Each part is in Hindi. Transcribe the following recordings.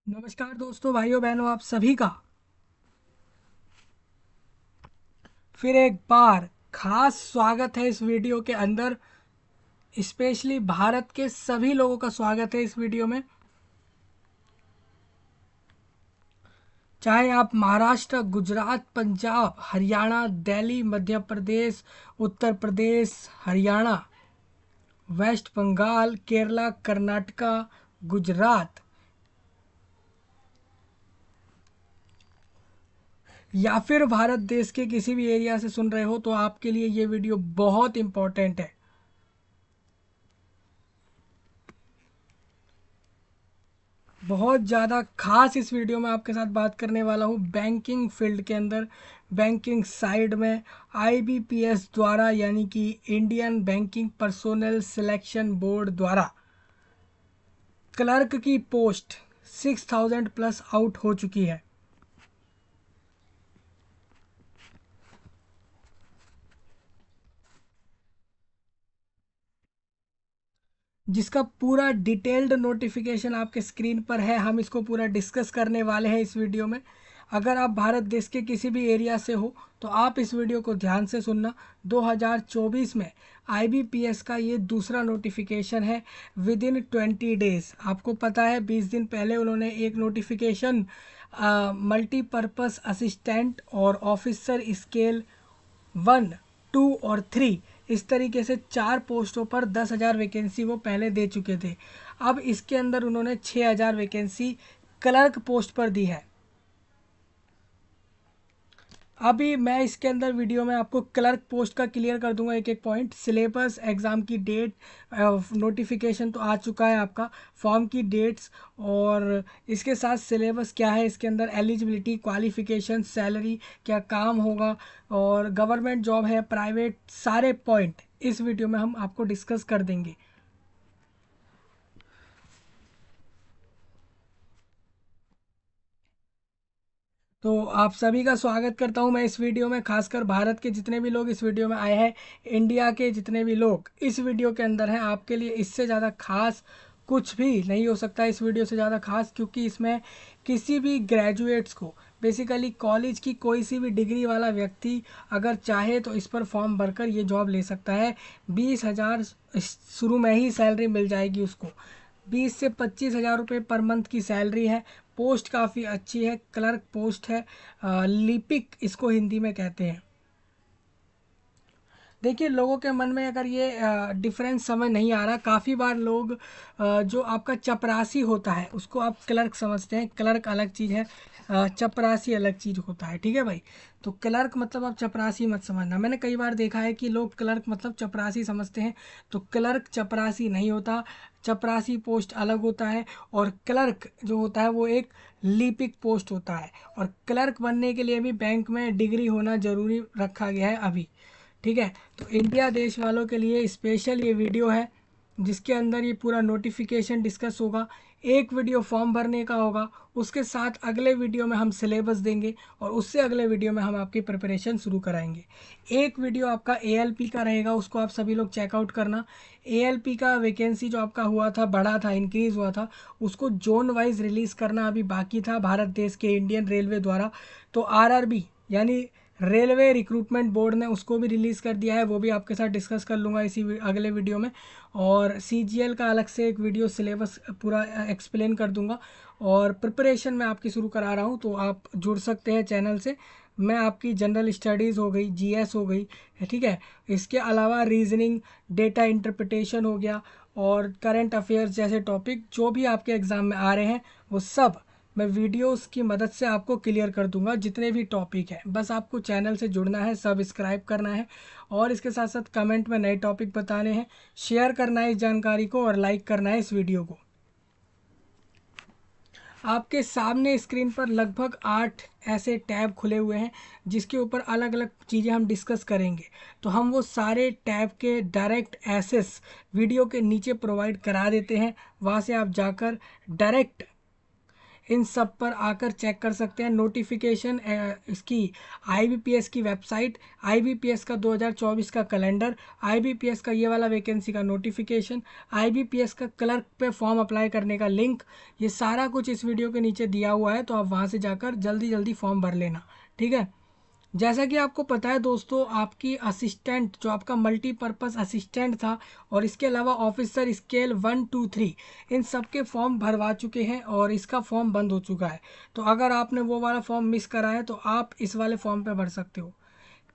नमस्कार दोस्तों, भाइयों बहनों, आप सभी का फिर एक बार खास स्वागत है इस वीडियो के अंदर। स्पेशली भारत के सभी लोगों का स्वागत है इस वीडियो में। चाहे आप महाराष्ट्र, गुजरात, पंजाब, हरियाणा, दिल्ली, मध्य प्रदेश, उत्तर प्रदेश, हरियाणा, वेस्ट बंगाल, केरला, कर्नाटका, गुजरात या फिर भारत देश के किसी भी एरिया से सुन रहे हो, तो आपके लिए ये वीडियो बहुत इंपॉर्टेंट है। बहुत ज़्यादा खास इस वीडियो में आपके साथ बात करने वाला हूँ बैंकिंग फील्ड के अंदर, बैंकिंग साइड में आईबीपीएस द्वारा, यानी कि Indian banking personnel selection board द्वारा क्लर्क की पोस्ट 6000 प्लस आउट हो चुकी है, जिसका पूरा डिटेल्ड नोटिफिकेशन आपके स्क्रीन पर है। हम इसको पूरा डिस्कस करने वाले हैं इस वीडियो में। अगर आप भारत देश के किसी भी एरिया से हो तो आप इस वीडियो को ध्यान से सुनना। 2024 में आईबीपीएस का ये दूसरा नोटिफिकेशन है विद इन 20 डेज। आपको पता है 20 दिन पहले उन्होंने एक नोटिफिकेशन मल्टीपर्पस असिस्टेंट और ऑफिसर स्केल 1, 2 और 3, इस तरीके से 4 पोस्टों पर 10,000 वैकेंसी वो पहले दे चुके थे। अब इसके अंदर उन्होंने 6,000 वैकेंसी क्लर्क पोस्ट पर दी है। अभी मैं इसके अंदर वीडियो में आपको क्लर्क पोस्ट का क्लियर कर दूंगा एक एक पॉइंट। सिलेबस, एग्ज़ाम की डेट, नोटिफिकेशन तो आ चुका है आपका, फॉर्म की डेट्स, और इसके साथ सिलेबस क्या है इसके अंदर, एलिजिबिलिटी, क्वालिफिकेशन, सैलरी, क्या काम होगा, और गवर्नमेंट जॉब है, प्राइवेट, सारे पॉइंट इस वीडियो में हम आपको डिस्कस कर देंगे। तो आप सभी का स्वागत करता हूं मैं इस वीडियो में। खासकर भारत के जितने भी लोग इस वीडियो में आए हैं, इंडिया के जितने भी लोग इस वीडियो के अंदर हैं, आपके लिए इससे ज़्यादा खास कुछ भी नहीं हो सकता इस वीडियो से ज़्यादा खास, क्योंकि इसमें किसी भी ग्रेजुएट्स को, बेसिकली कॉलेज की कोई सी भी डिग्री वाला व्यक्ति अगर चाहे तो इस पर फॉर्म भरकर ये जॉब ले सकता है। 20,000 शुरू में ही सैलरी मिल जाएगी उसको। 20 से 25 हज़ार रुपये पर मंथ की सैलरी है। पोस्ट काफ़ी अच्छी है, क्लर्क पोस्ट है, लिपिक इसको हिंदी में कहते हैं। देखिए, लोगों के मन में अगर ये डिफरेंस समझ नहीं आ रहा, काफ़ी बार लोग जो आपका चपरासी होता है उसको आप क्लर्क समझते हैं। क्लर्क अलग चीज़ है, चपरासी अलग चीज़ होता है, ठीक है भाई। तो क्लर्क मतलब आप चपरासी मत समझना। मैंने कई बार देखा है कि लोग क्लर्क मतलब चपरासी समझते हैं, तो क्लर्क चपरासी नहीं होता। चपरासी पोस्ट अलग होता है, और क्लर्क जो होता है वो एक लिपिक पोस्ट होता है। और क्लर्क बनने के लिए भी बैंक में डिग्री होना ज़रूरी रखा गया है अभी, ठीक है। तो इंडिया देश वालों के लिए स्पेशल ये वीडियो है, जिसके अंदर ये पूरा नोटिफिकेशन डिस्कस होगा। एक वीडियो फॉर्म भरने का होगा, उसके साथ अगले वीडियो में हम सिलेबस देंगे, और उससे अगले वीडियो में हम आपकी प्रिपरेशन शुरू कराएंगे। एक वीडियो आपका एएलपी का रहेगा, उसको आप सभी लोग चेकआउट करना। एएलपी का वैकेंसी जो आपका हुआ था, बढ़ा था, इंक्रीज़ हुआ था, उसको जोन वाइज रिलीज़ करना अभी बाकी था भारत देश के इंडियन रेलवे द्वारा। तो आरआरबी यानी रेलवे रिक्रूटमेंट बोर्ड ने उसको भी रिलीज़ कर दिया है, वो भी आपके साथ डिस्कस कर लूँगा इसी अगले वीडियो में। और सीजीएल का अलग से एक वीडियो सिलेबस पूरा एक्सप्लेन कर दूंगा। और प्रिपरेशन मैं आपकी शुरू करा रहा हूँ, तो आप जुड़ सकते हैं चैनल से। मैं आपकी जनरल स्टडीज़ हो गई, जीएस हो गई, ठीक है, इसके अलावा रीजनिंग, डेटा इंटरप्रिटेशन हो गया, और करंट अफेयर्स जैसे टॉपिक जो भी आपके एग्ज़ाम में आ रहे हैं, वो सब मैं वीडियोस की मदद से आपको क्लियर कर दूंगा। जितने भी टॉपिक हैं, बस आपको चैनल से जुड़ना है, सब्सक्राइब करना है, और इसके साथ साथ कमेंट में नए टॉपिक बताने हैं, शेयर करना है इस जानकारी को, और लाइक करना है इस वीडियो को। आपके सामने स्क्रीन पर लगभग 8 ऐसे टैब खुले हुए हैं, जिसके ऊपर अलग अलग चीज़ें हम डिस्कस करेंगे। तो हम वो सारे टैब के डायरेक्ट एक्सेस वीडियो के नीचे प्रोवाइड करा देते हैं। वहाँ से आप जाकर डायरेक्ट इन सब पर आकर चेक कर सकते हैं। नोटिफिकेशन इसकी आईबीपीएस की वेबसाइट, आईबीपीएस का 2024 का कैलेंडर, आईबीपीएस का ये वाला वैकेंसी का नोटिफिकेशन, आईबीपीएस का क्लर्क पे फॉर्म अप्लाई करने का लिंक, ये सारा कुछ इस वीडियो के नीचे दिया हुआ है। तो आप वहाँ से जाकर जल्दी जल्दी फॉर्म भर लेना, ठीक है। जैसा कि आपको पता है दोस्तों, आपकी असिस्टेंट जो आपका मल्टीपर्पज़ असिस्टेंट था और इसके अलावा ऑफिसर स्केल 1 2 3 इन सब के फॉर्म भरवा चुके हैं और इसका फॉर्म बंद हो चुका है। तो अगर आपने वो वाला फॉर्म मिस करा है तो आप इस वाले फॉर्म पे भर सकते हो।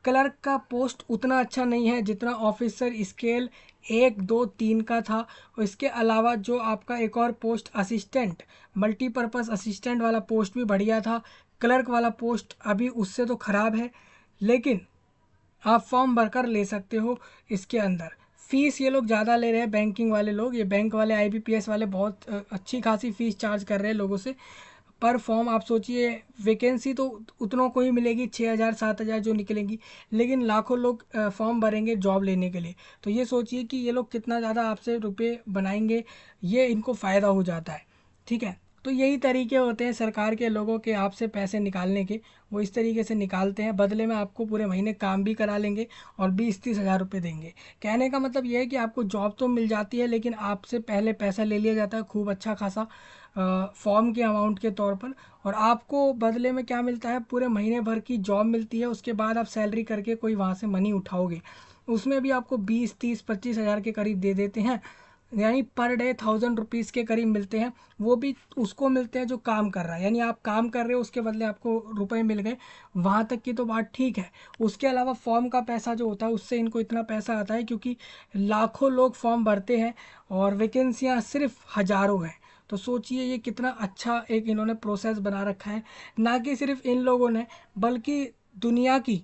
क्लर्क का पोस्ट उतना अच्छा नहीं है जितना ऑफिसर स्केल 1 2 3 का था। और इसके अलावा जो आपका एक और पोस्ट असिस्टेंट मल्टीपर्पज़ असिस्टेंट वाला पोस्ट भी बढ़िया था। क्लर्क वाला पोस्ट अभी उससे तो ख़राब है, लेकिन आप फॉर्म भरकर ले सकते हो। इसके अंदर फ़ीस ये लोग ज़्यादा ले रहे हैं, बैंकिंग वाले लोग, ये बैंक वाले आईबीपीएस वाले बहुत अच्छी खासी फ़ीस चार्ज कर रहे हैं लोगों से पर फॉर्म। आप सोचिए वैकेंसी तो उतनों को ही मिलेगी, 6,000 7,000 जो निकलेंगी, लेकिन लाखों लोग फॉर्म भरेंगे जॉब लेने के लिए। तो ये सोचिए कि ये लोग कितना ज़्यादा आपसे रुपए बनाएंगे, ये इनको फ़ायदा हो जाता है, ठीक है। तो यही तरीके होते हैं सरकार के लोगों के आपसे पैसे निकालने के, वो इस तरीके से निकालते हैं। बदले में आपको पूरे महीने काम भी करा लेंगे और 20-30 हज़ार रुपये देंगे। कहने का मतलब ये है कि आपको जॉब तो मिल जाती है, लेकिन आपसे पहले पैसा ले लिया जाता है खूब अच्छा खासा फॉर्म के अमाउंट के तौर पर। और आपको बदले में क्या मिलता है, पूरे महीने भर की जॉब मिलती है। उसके बाद आप सैलरी करके कोई वहाँ से मनी उठाओगे, उसमें भी आपको 20-30-25 हज़ार के करीब दे देते हैं, यानी पर डे 1,000 रुपीज़ के करीब मिलते हैं। वो भी उसको मिलते हैं जो काम कर रहा है, यानी आप काम कर रहे हो उसके बदले आपको रुपए मिल गए, वहाँ तक की तो बात ठीक है। उसके अलावा फॉर्म का पैसा जो होता है उससे इनको इतना पैसा आता है क्योंकि लाखों लोग फॉर्म भरते हैं और वैकेंसियाँ सिर्फ हज़ारों हैं। तो सोचिए ये कितना अच्छा एक इन्होंने प्रोसेस बना रखा है। ना कि सिर्फ इन लोगों ने, बल्कि दुनिया की,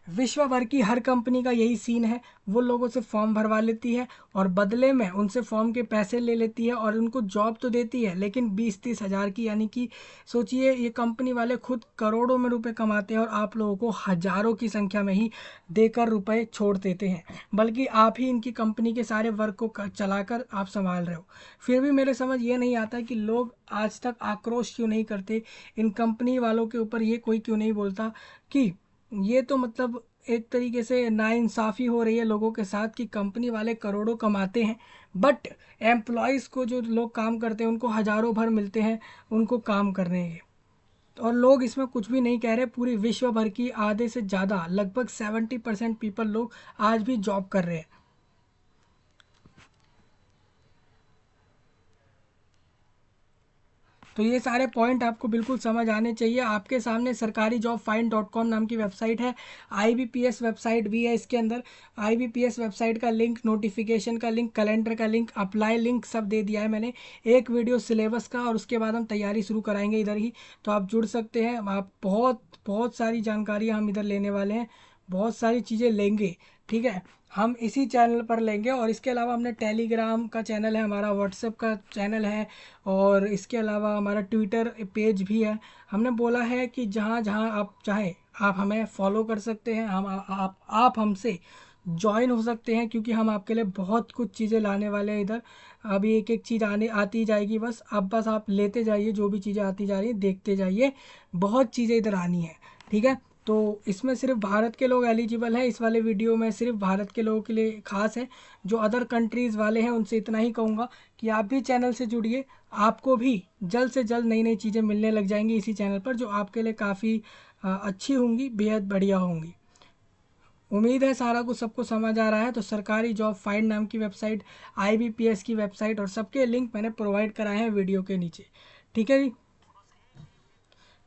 विश्व भर की हर कंपनी का यही सीन है। वो लोगों से फॉर्म भरवा लेती है और बदले में उनसे फॉर्म के पैसे ले लेती है और उनको जॉब तो देती है, लेकिन 20-30 हज़ार की, यानी कि सोचिए ये कंपनी वाले खुद करोड़ों में रुपए कमाते हैं और आप लोगों को हज़ारों की संख्या में ही देकर रुपए छोड़ देते हैं। बल्कि आप ही इनकी कंपनी के सारे वर्क को चलाकर आप संभाल रहे हो। फिर भी मेरे समझ ये नहीं आता कि लोग आज तक आक्रोश क्यों नहीं करते इन कंपनी वालों के ऊपर। ये कोई क्यों नहीं बोलता कि ये तो मतलब एक तरीके से नाइंसाफ़ी हो रही है लोगों के साथ कि कंपनी वाले करोड़ों कमाते हैं, बट एम्प्लॉयज़ को जो लोग काम करते हैं उनको हज़ारों भर मिलते हैं उनको काम करने के। और लोग इसमें कुछ भी नहीं कह रहे। पूरी विश्व भर की आधे से ज़्यादा लगभग 70% पीपल लोग आज भी जॉब कर रहे हैं। तो ये सारे पॉइंट आपको बिल्कुल समझ आने चाहिए। आपके सामने सरकारी जॉब फाइंड.com नाम की वेबसाइट है, आईबीपीएस वेबसाइट भी है इसके अंदर। आईबीपीएस वेबसाइट का लिंक, नोटिफिकेशन का लिंक, कैलेंडर का लिंक, अप्लाई लिंक सब दे दिया है मैंने। एक वीडियो सिलेबस का, और उसके बाद हम तैयारी शुरू कराएंगे इधर ही, तो आप जुड़ सकते हैं। आप बहुत बहुत सारी जानकारियाँ हम इधर लेने वाले हैं, बहुत सारी चीज़ें लेंगे, ठीक है। हम इसी चैनल पर लेंगे। और इसके अलावा हमने टेलीग्राम का चैनल है हमारा, व्हाट्सएप का चैनल है, और इसके अलावा हमारा ट्विटर पेज भी है। हमने बोला है कि जहाँ जहाँ आप चाहें आप हमें फॉलो कर सकते हैं, हम आप हमसे ज्वाइन हो सकते हैं, क्योंकि हम आपके लिए बहुत कुछ चीज़ें लाने वाले हैं इधर। अभी एक एक चीज़ आने आती जाएगी, बस आप लेते जाइए, जो भी चीज़ें आती जा रही हैं देखते जाइए, बहुत चीज़ें इधर आनी है, ठीक है। तो इसमें सिर्फ भारत के लोग एलिजिबल हैं। इस वाले वीडियो में सिर्फ भारत के लोगों के लिए खास है। जो अदर कंट्रीज़ वाले हैं उनसे इतना ही कहूँगा कि आप भी चैनल से जुड़िए। आपको भी जल्द से जल्द नई नई चीज़ें मिलने लग जाएंगी इसी चैनल पर, जो आपके लिए काफ़ी अच्छी होंगी, बेहद बढ़िया होंगी। उम्मीद है सारा कुछ सबको समझ आ रहा है। तो सरकारी जॉब फाइंड नाम की वेबसाइट, आईबीपीएस की वेबसाइट, और सबके लिंक मैंने प्रोवाइड कराए हैं वीडियो के नीचे, ठीक है जी।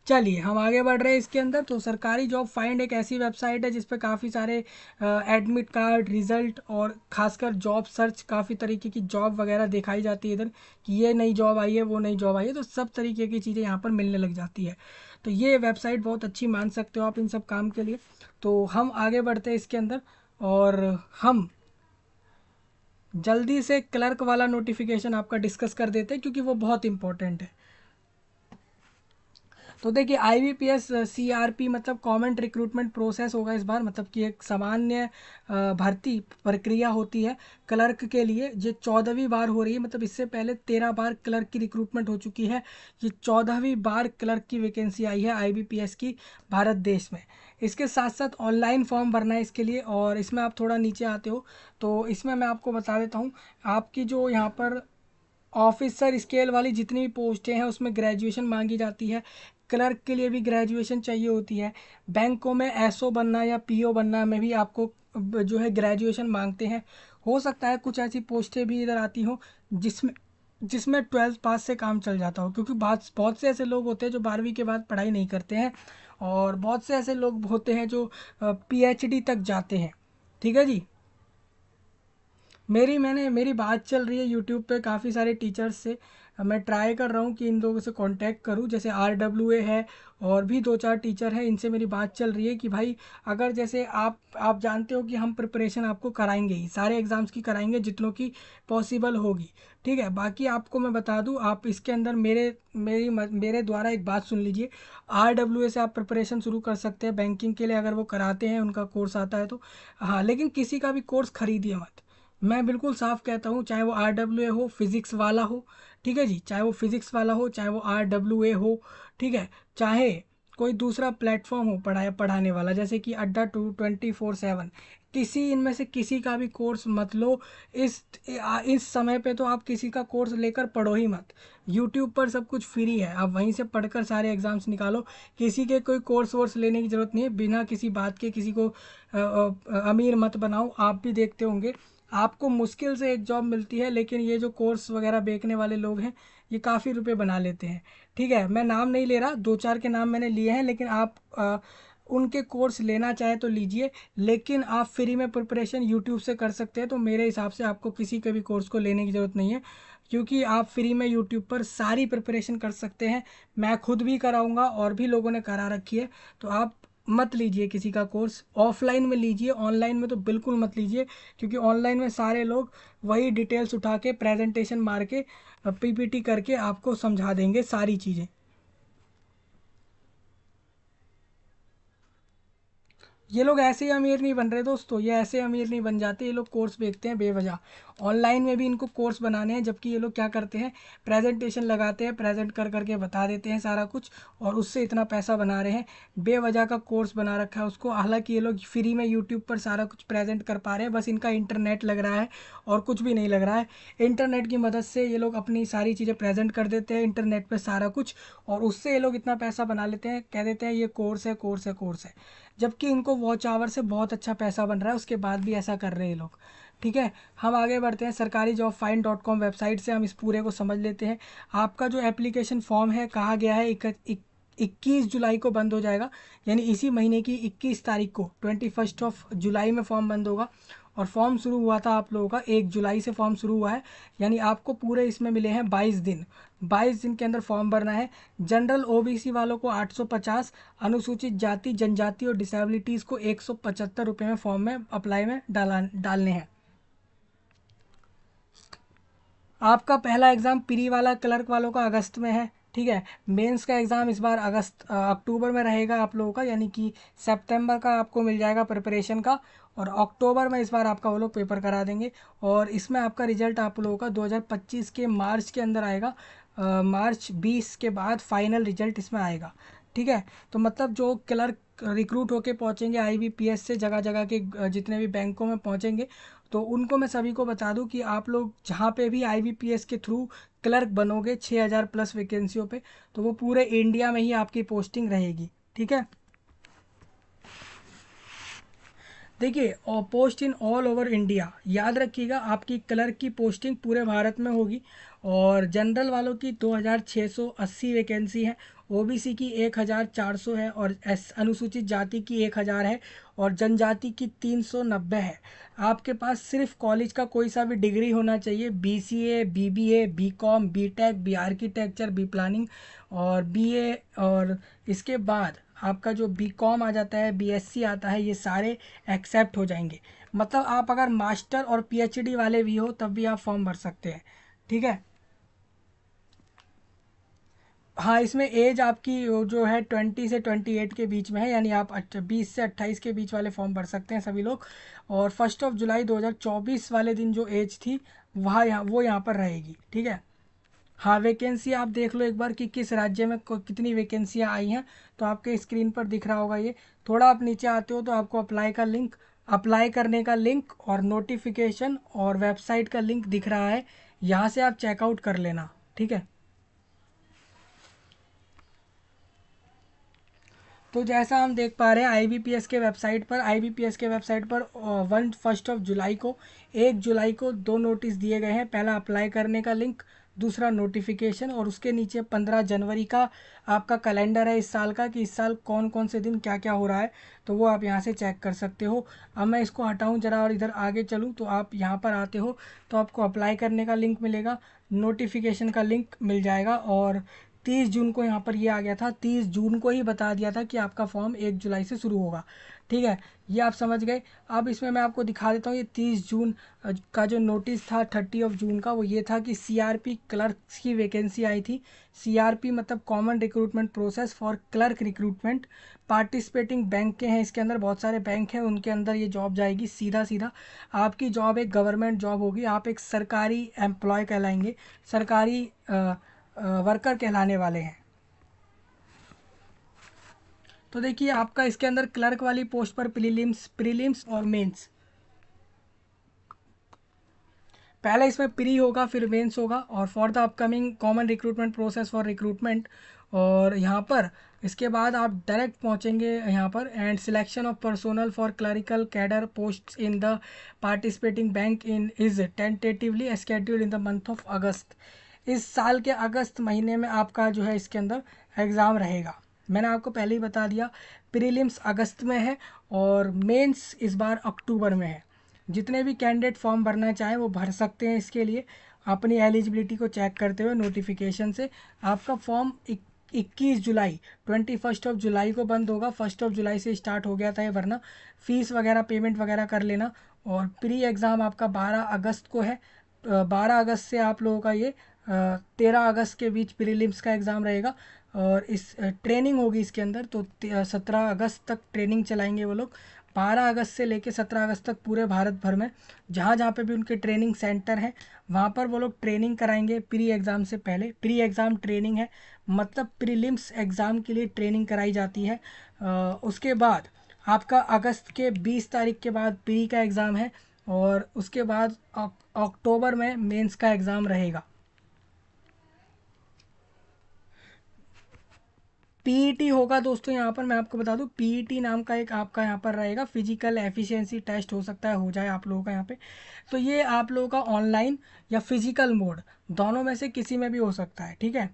चलिए हम आगे बढ़ रहे हैं इसके अंदर। तो सरकारी जॉब फाइंड एक ऐसी वेबसाइट है जिस पे काफ़ी सारे एडमिट कार्ड, रिजल्ट, और खासकर जॉब सर्च, काफ़ी तरीके की जॉब वगैरह दिखाई जाती है इधर, कि ये नई जॉब आई है, वो नई जॉब आई है, तो सब तरीके की चीज़ें यहाँ पर मिलने लग जाती है। तो ये वेबसाइट बहुत अच्छी मान सकते हो आप इन सब काम के लिए। तो हम आगे बढ़ते हैं इसके अंदर, और हम जल्दी से क्लर्क वाला नोटिफिकेशन आपका डिस्कस कर देते हैं, क्योंकि वो बहुत इंपॉर्टेंट है। तो देखिए IBPS CRP मतलब कॉमन रिक्रूटमेंट प्रोसेस होगा इस बार, मतलब कि एक सामान्य भर्ती प्रक्रिया होती है क्लर्क के लिए। ये 14वीं बार हो रही है, मतलब इससे पहले 13 बार क्लर्क की रिक्रूटमेंट हो चुकी है। ये 14वीं बार क्लर्क की वैकेंसी आई है IBPS की भारत देश में। इसके साथ साथ ऑनलाइन फॉर्म भरना है इसके लिए। और इसमें आप थोड़ा नीचे आते हो तो इसमें मैं आपको बता देता हूँ, आपकी जो यहाँ पर ऑफिसर स्केल वाली जितनी भी पोस्टें हैं उसमें ग्रेजुएशन मांगी जाती है। क्लर्क के लिए भी ग्रेजुएशन चाहिए होती है। बैंकों में एसओ बनना या पीओ बनना में भी आपको जो है ग्रेजुएशन मांगते हैं। हो सकता है कुछ ऐसी पोस्टें भी इधर आती हों जिसमें जिसमें 12th पास से काम चल जाता हो, क्योंकि बहुत बहुत से ऐसे लोग होते हैं जो 12वीं के बाद पढ़ाई नहीं करते हैं, और बहुत से ऐसे लोग होते हैं जो PhD तक जाते हैं। ठीक है जी। मेरी बात चल रही है यूट्यूब पे काफ़ी सारे टीचर्स से। मैं ट्राई कर रहा हूँ कि इन लोगों से कांटेक्ट करूँ, जैसे RWA है और भी 2-4 टीचर हैं, इनसे मेरी बात चल रही है कि भाई अगर जैसे आप जानते हो कि हम प्रिपरेशन आपको कराएंगे ही, सारे एग्ज़ाम्स की कराएंगे जितनों की पॉसिबल होगी। ठीक है, बाकी आपको मैं बता दूँ, आप इसके अंदर मेरे द्वारा एक बात सुन लीजिए। RWA से आप प्रिपरेशन शुरू कर सकते हैं बैंकिंग के लिए, अगर वो कराते हैं, उनका कोर्स आता है तो। हाँ, लेकिन किसी का भी कोर्स खरीदिए मत। मैं बिल्कुल साफ कहता हूँ, चाहे वो RWA हो, फिज़िक्स वाला हो, ठीक है जी, चाहे वो फिज़िक्स वाला हो, चाहे वो RWA हो, ठीक है, चाहे कोई दूसरा प्लेटफॉर्म हो पढ़ाने वाला, जैसे कि अड्डा 24/7, किसी इनमें से किसी का भी कोर्स मत लो। इस समय पे तो आप किसी का कोर्स लेकर पढ़ो ही मत। यूट्यूब पर सब कुछ फ्री है, आप वहीं से पढ़कर सारे एग्ज़ाम्स निकालो। किसी के कोई कोर्स वोर्स लेने की ज़रूरत नहीं है। बिना किसी बात के किसी को अमीर मत बनाओ। आप भी देखते होंगे, आपको मुश्किल से एक जॉब मिलती है, लेकिन ये जो कोर्स वगैरह बेचने वाले लोग हैं ये काफ़ी रुपए बना लेते हैं। ठीक है, मैं नाम नहीं ले रहा, 2-4 के नाम मैंने लिए हैं, लेकिन आप उनके कोर्स लेना चाहे तो लीजिए, लेकिन आप फ्री में प्रिपरेशन यूट्यूब से कर सकते हैं। तो मेरे हिसाब से आपको किसी के भी कोर्स को लेने की ज़रूरत नहीं है, क्योंकि आप फ्री में यूट्यूब पर सारी प्रिपरेशन कर सकते हैं। मैं खुद भी कराऊंगा और भी लोगों ने करा रखी है। तो आप मत लीजिए किसी का कोर्स, ऑफलाइन में लीजिए, ऑनलाइन में तो बिल्कुल मत लीजिए, क्योंकि ऑनलाइन में सारे लोग वही डिटेल्स उठा के प्रेजेंटेशन मार के PPT करके आपको समझा देंगे सारी चीज़ें। ये लोग ऐसे ही अमीर नहीं बन रहे दोस्तों, ये ऐसे अमीर नहीं बन जाते। ये लोग कोर्स बेचते हैं बेवजह। ऑनलाइन में भी इनको कोर्स बनाने हैं, जबकि ये लोग क्या करते हैं, प्रेजेंटेशन लगाते हैं, प्रेजेंट कर करके बता देते हैं सारा कुछ, और उससे इतना पैसा बना रहे हैं। बेवजह का कोर्स बना रखा है उसको। हालांकि ये लोग फ्री में यूट्यूब पर सारा कुछ प्रेजेंट कर पा रहे हैं, बस इनका इंटरनेट लग रहा है और कुछ भी नहीं लग रहा है। इंटरनेट की मदद से ये लोग अपनी सारी चीज़ें प्रेजेंट कर देते हैं इंटरनेट पर सारा कुछ, और उससे ये लोग इतना पैसा बना लेते हैं, कह देते हैं ये कोर्स है, कोर्स है, कोर्स है, जबकि इनको वॉच आवर से बहुत अच्छा पैसा बन रहा है, उसके बाद भी ऐसा कर रहे हैं ये लोग। ठीक है, हम आगे बढ़ते हैं। सरकारी जॉब फाइंड.com वेबसाइट से हम इस पूरे को समझ लेते हैं। आपका जो एप्लीकेशन फॉर्म है, कहा गया है 21 जुलाई को बंद हो जाएगा, यानी इसी महीने की 21 तारीख को, 21 जुलाई में फॉर्म बंद होगा। और फॉर्म शुरू हुआ था आप लोगों का 1 जुलाई से फॉर्म शुरू हुआ है, यानी आपको पूरे इसमें मिले हैं 22 दिन। 22 दिन के अंदर फॉर्म भरना है। जनरल OBC वालों को 850, अनुसूचित जाति जनजाति और डिसेबिलिटीज़ को 175 रुपये में फॉर्म में अप्लाई में डालने हैं। आपका पहला एग्ज़ाम प्री वाला क्लर्क वालों का अगस्त में है। ठीक है, मेंस का एग्ज़ाम इस बार अक्टूबर में रहेगा आप लोगों का, यानी कि सितंबर का आपको मिल जाएगा प्रिपरेशन का, और अक्टूबर में इस बार आपका वो लोग पेपर करा देंगे। और इसमें आपका रिजल्ट आप लोगों का 2025 के मार्च के अंदर आएगा। मार्च 20 के बाद फाइनल रिजल्ट इसमें आएगा। ठीक है, तो मतलब जो क्लर्क रिक्रूट होके पहुंचेंगे IBPS से, जगह जगह के जितने भी बैंकों में पहुंचेंगे, तो उनको मैं सभी को बता दूं कि आप लोग जहाँ पे भी IBPS के थ्रू क्लर्क बनोगे 6,000 प्लस वैकेंसियों पे, तो वो पूरे इंडिया में ही आपकी पोस्टिंग रहेगी। ठीक है, देखिए, और post in all over India, याद रखिएगा, आपकी क्लर्क की पोस्टिंग पूरे भारत में होगी। और जनरल वालों की 2,680 वैकेंसी है, OBC की 1,400 है, और अनुसूचित जाति की 1,000 है, और जनजाति की 390 है। आपके पास सिर्फ कॉलेज का कोई सा भी डिग्री होना चाहिए, BCA, BBA, BCom, BTech, B architecture, B planning और BA, और इसके बाद आपका जो BCom आ जाता है, BSc आता है, ये सारे एक्सेप्ट हो जाएंगे। मतलब आप अगर मास्टर और PhD वाले भी हो तब भी आप फॉर्म भर सकते हैं। ठीक है, हाँ, इसमें एज आपकी जो है 20 से 28 के बीच में है, यानी आप 20 से 28 के बीच वाले फॉर्म भर सकते हैं सभी लोग। और 1 जुलाई 2024 वाले दिन जो एज थी वहाँ वो यहाँ पर रहेगी, ठीक है। हाँ, वैकेंसी आप देख लो एक बार कि किस राज्य में कितनी वैकेंसियाँ आई हैं, तो आपके स्क्रीन पर दिख रहा होगा ये। थोड़ा आप नीचे आते हो तो आपको अप्लाई करने का लिंक और नोटिफिकेशन और वेबसाइट का लिंक दिख रहा है, यहाँ से आप चेकआउट कर लेना, ठीक है। तो जैसा हम देख पा रहे हैं आईबीपीएस के वेबसाइट पर 1 जुलाई को 1 जुलाई को दो नोटिस दिए गए हैं। पहला अप्लाई करने का लिंक, दूसरा नोटिफिकेशन, और उसके नीचे 15 जनवरी का आपका कैलेंडर है इस साल का, कि इस साल कौन कौन से दिन क्या क्या हो रहा है, तो वो आप यहाँ से चेक कर सकते हो। अब मैं इसको हटाऊँ जरा और इधर आगे चलूँ, तो आप यहाँ पर आते हो तो आपको अप्लाई करने का लिंक मिलेगा, नोटिफिकेशन का लिंक मिल जाएगा। और 30 जून को यहाँ पर ये आ गया था, 30 जून को ही बता दिया था कि आपका फॉर्म 1 जुलाई से शुरू होगा, ठीक है। ये आप समझ गए। अब इसमें मैं आपको दिखा देता हूँ, ये 30 जून का जो नोटिस था 30 जून का, वो ये था कि सीआरपी क्लर्क की वैकेंसी आई थी। सीआरपी मतलब common recruitment process for clerk recruitment. Participating bank के हैं इसके अंदर, बहुत सारे बैंक हैं, उनके अंदर ये जॉब जाएगी। सीधा सीधा आपकी जॉब एक गवर्नमेंट जॉब होगी, आप एक सरकारी एम्प्लॉय कहलाएंगे, सरकारी वर्कर कहलाने वाले हैं। तो देखिए आपका इसके अंदर क्लर्क वाली पोस्ट पर प्रीलिम्स और मेंस, पहले इसमें प्री होगा फिर मेंस होगा, और for the upcoming common recruitment process for recruitment. और यहाँ पर इसके बाद आप डायरेक्ट पहुँचेंगे यहाँ पर, and selection of personnel for clerical cadre post in the participating bank in is tentatively scheduled in the month of अगस्त। इस साल के अगस्त महीने में आपका जो है इसके अंदर एग्ज़ाम रहेगा। मैंने आपको पहले ही बता दिया, प्रीलिम्स अगस्त में है और मेंस इस बार अक्टूबर में है। जितने भी कैंडिडेट फॉर्म भरना चाहें वो भर सकते हैं। इसके लिए अपनी एलिजिबिलिटी को चेक करते हुए नोटिफिकेशन से आपका फॉर्म 21 जुलाई 21 जुलाई को बंद होगा। 1 जुलाई से स्टार्ट हो गया था ये भरना। फीस वगैरह पेमेंट वगैरह कर लेना। और प्री एग्ज़ाम आपका 12 अगस्त को है। 12 अगस्त से आप लोगों का ये 13 अगस्त के बीच प्रीलिम्स का एग्ज़ाम रहेगा। और इस ट्रेनिंग होगी इसके अंदर, तो 17 अगस्त तक ट्रेनिंग चलाएंगे वो लोग। 12 अगस्त से लेकर 17 अगस्त तक पूरे भारत भर में जहाँ जहाँ पे भी उनके ट्रेनिंग सेंटर हैं वहाँ पर वो लोग ट्रेनिंग कराएंगे प्री एग्ज़ाम से पहले। प्री एग्ज़ाम ट्रेनिंग है, मतलब प्रीलिम्स एग्ज़ाम के लिए ट्रेनिंग कराई जाती है। उसके बाद आपका अगस्त के 20 तारीख के बाद प्री का एग्ज़ाम है, और उसके बाद अक्टूबर में मेंस का एग्ज़ाम रहेगा। पीईटी होगा दोस्तों, यहाँ पर मैं आपको बता दूं, पीईटी नाम का एक आपका यहाँ पर रहेगा, फिजिकल एफिशिएंसी टेस्ट हो सकता है हो जाए आप लोगों का यहाँ पे। तो ये आप लोगों का ऑनलाइन या फिजिकल मोड दोनों में से किसी में भी हो सकता है, ठीक है।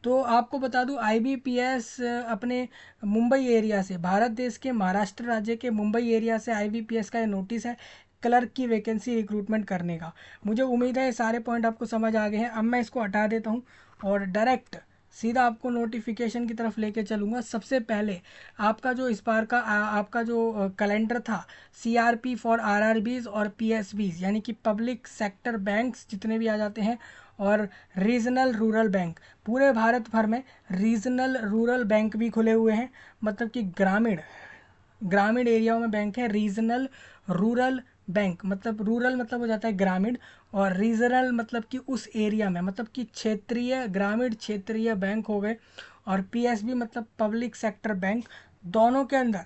तो आपको बता दूं आईबीपीएस अपने मुंबई एरिया से, भारत देश के महाराष्ट्र राज्य के मुंबई एरिया से आईबीपीएस का ये नोटिस है क्लर्क की वैकेंसी रिक्रूटमेंट करने का। मुझे उम्मीद है ये सारे पॉइंट आपको समझ आ गए हैं। अब मैं इसको हटा देता हूँ और डायरेक्ट सीधा आपको नोटिफिकेशन की तरफ लेके चलूँगा। सबसे पहले आपका जो इस बार का आपका जो कैलेंडर था सीआरपी फॉर आरआरबीज और पीएसबीज, यानी कि पब्लिक सेक्टर बैंक्स जितने भी आ जाते हैं, और रीजनल रूरल बैंक, पूरे भारत भर में रीजनल रूरल बैंक भी खुले हुए हैं, मतलब कि ग्रामीण ग्रामीण एरियाओं में बैंक है। रीजनल रूरल बैंक मतलब रूरल मतलब हो जाता है ग्रामीण, और रीजनल मतलब कि उस एरिया में, मतलब कि क्षेत्रीय ग्रामीण क्षेत्रीय बैंक हो गए। और पीएसबी मतलब पब्लिक सेक्टर बैंक, दोनों के अंदर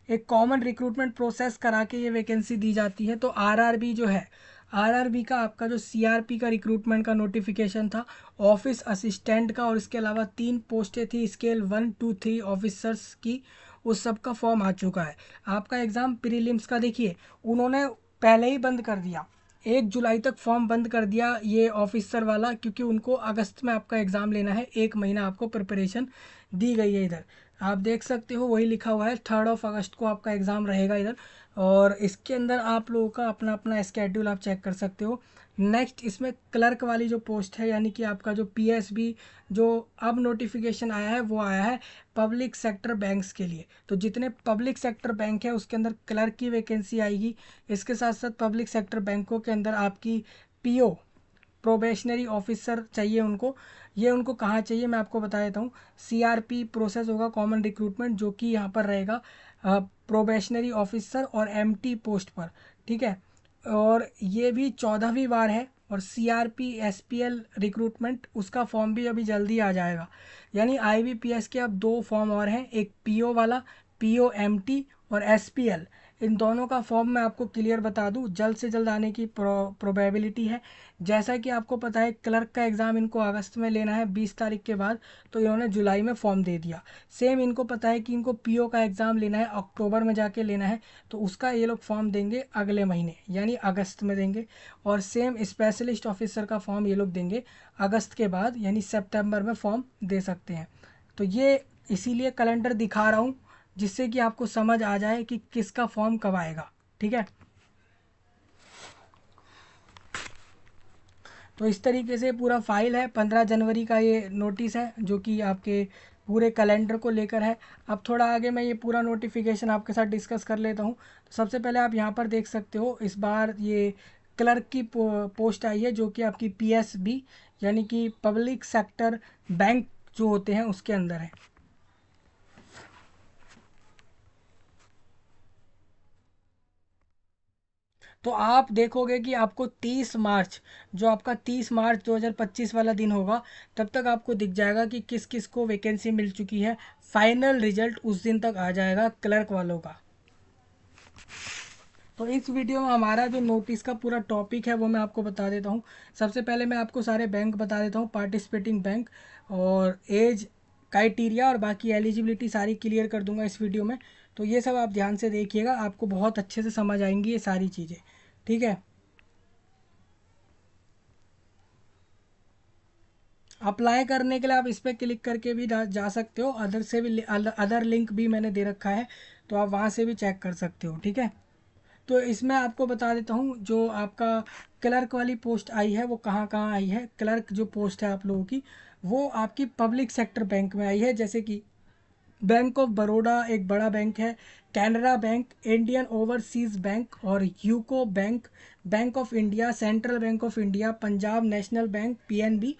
एक कॉमन रिक्रूटमेंट प्रोसेस करा के ये वैकेंसी दी जाती है। तो आरआरबी जो है, आरआरबी का आपका जो सीआरपी का रिक्रूटमेंट का नोटिफिकेशन था ऑफिस असिस्टेंट का, और इसके अलावा 3 पोस्टें थी स्केल 1, 2, 3 ऑफिसर्स की, उस सब का फॉर्म आ चुका है। आपका एग्ज़ाम प्रीलिम्स का देखिए उन्होंने पहले ही बंद कर दिया, 1 जुलाई तक फॉर्म बंद कर दिया ये ऑफिसर वाला, क्योंकि उनको अगस्त में आपका एग्ज़ाम लेना है। 1 महीना आपको प्रिपरेशन दी गई है। इधर आप देख सकते हो वही लिखा हुआ है 3 अगस्त को आपका एग्ज़ाम रहेगा इधर। और इसके अंदर आप लोगों का अपना अपना स्केड्यूल आप चेक कर सकते हो। नेक्स्ट इसमें क्लर्क वाली जो पोस्ट है, यानी कि आपका जो पीएसबी जो अब नोटिफिकेशन आया है वो आया है पब्लिक सेक्टर बैंक्स के लिए। तो जितने पब्लिक सेक्टर बैंक है उसके अंदर क्लर्क की वैकेंसी आएगी। इसके साथ साथ पब्लिक सेक्टर बैंकों के अंदर आपकी पीओ प्रोबेशनरी ऑफिसर चाहिए उनको। ये उनको कहाँ चाहिए मैं आपको बता देता हूँ। CRP प्रोसेस होगा, कॉमन रिक्रूटमेंट, जो कि यहाँ पर रहेगा प्रोबेशनरी ऑफिसर और MT पोस्ट पर, ठीक है। और ये भी 14वीं बार है। और CRP SPL रिक्रूटमेंट, उसका फॉर्म भी अभी जल्दी आ जाएगा। यानी IBPS के अब 2 फॉर्म और हैं, एक PO वाला, POMT और SPL। इन दोनों का फॉर्म मैं आपको क्लियर बता दूं, जल्द से जल्द आने की प्रोबेबिलिटी है। जैसा कि आपको पता है क्लर्क का एग्ज़ाम इनको अगस्त में लेना है 20 तारीख के बाद, तो इन्होंने जुलाई में फॉर्म दे दिया। सेम इनको पता है कि इनको PO का एग्ज़ाम लेना है, अक्टूबर में जाके लेना है, तो उसका ये लोग फॉर्म देंगे अगले महीने यानी अगस्त में देंगे। और सेम स्पेशलिस्ट ऑफिसर का फॉर्म ये लोग देंगे अगस्त के बाद, यानी सितंबर में फॉर्म दे सकते हैं। तो ये इसीलिए कैलेंडर दिखा रहा हूँ, जिससे कि आपको समझ आ जाए कि किसका फॉर्म कब आएगा, ठीक है। तो इस तरीके से पूरा फाइल है। 15 जनवरी का ये नोटिस है, जो कि आपके पूरे कैलेंडर को लेकर है। अब थोड़ा आगे मैं ये पूरा नोटिफिकेशन आपके साथ डिस्कस कर लेता हूँ। तो सबसे पहले आप यहाँ पर देख सकते हो, इस बार ये क्लर्क की पोस्ट आई है, जो कि आपकी PSB यानी कि पब्लिक सेक्टर बैंक जो होते हैं उसके अंदर है। तो आप देखोगे कि आपको 30 मार्च, जो आपका 30 मार्च 2025 वाला दिन होगा, तब तक आपको दिख जाएगा कि किस किस को वैकेंसी मिल चुकी है। फाइनल रिजल्ट उस दिन तक आ जाएगा क्लर्क वालों का। तो इस वीडियो में हमारा जो नोटिस का पूरा टॉपिक है वो मैं आपको बता देता हूँ। सबसे पहले मैं आपको सारे बैंक बता देता हूँ, पार्टिसिपेटिंग बैंक और एज क्राइटेरिया और बाकी एलिजिबिलिटी सारी क्लियर कर दूंगा इस वीडियो में। तो ये सब आप ध्यान से देखिएगा, आपको बहुत अच्छे से समझ आएंगी ये सारी चीज़ें, ठीक है। अप्लाई करने के लिए आप इस पर क्लिक करके भी जा सकते हो, अदर से भी अदर लिंक भी मैंने दे रखा है, तो आप वहाँ से भी चेक कर सकते हो, ठीक है। तो इसमें आपको बता देता हूँ, जो आपका क्लर्क वाली पोस्ट आई है वो कहाँ कहाँ आई है। क्लर्क जो पोस्ट है आप लोगों की, वो आपकी पब्लिक सेक्टर बैंक में आई है, जैसे कि बैंक ऑफ बड़ौदा एक बड़ा बैंक है, Canara Bank, Indian Overseas Bank और UCO Bank, Bank of India, Central Bank of India, Punjab National Bank PNB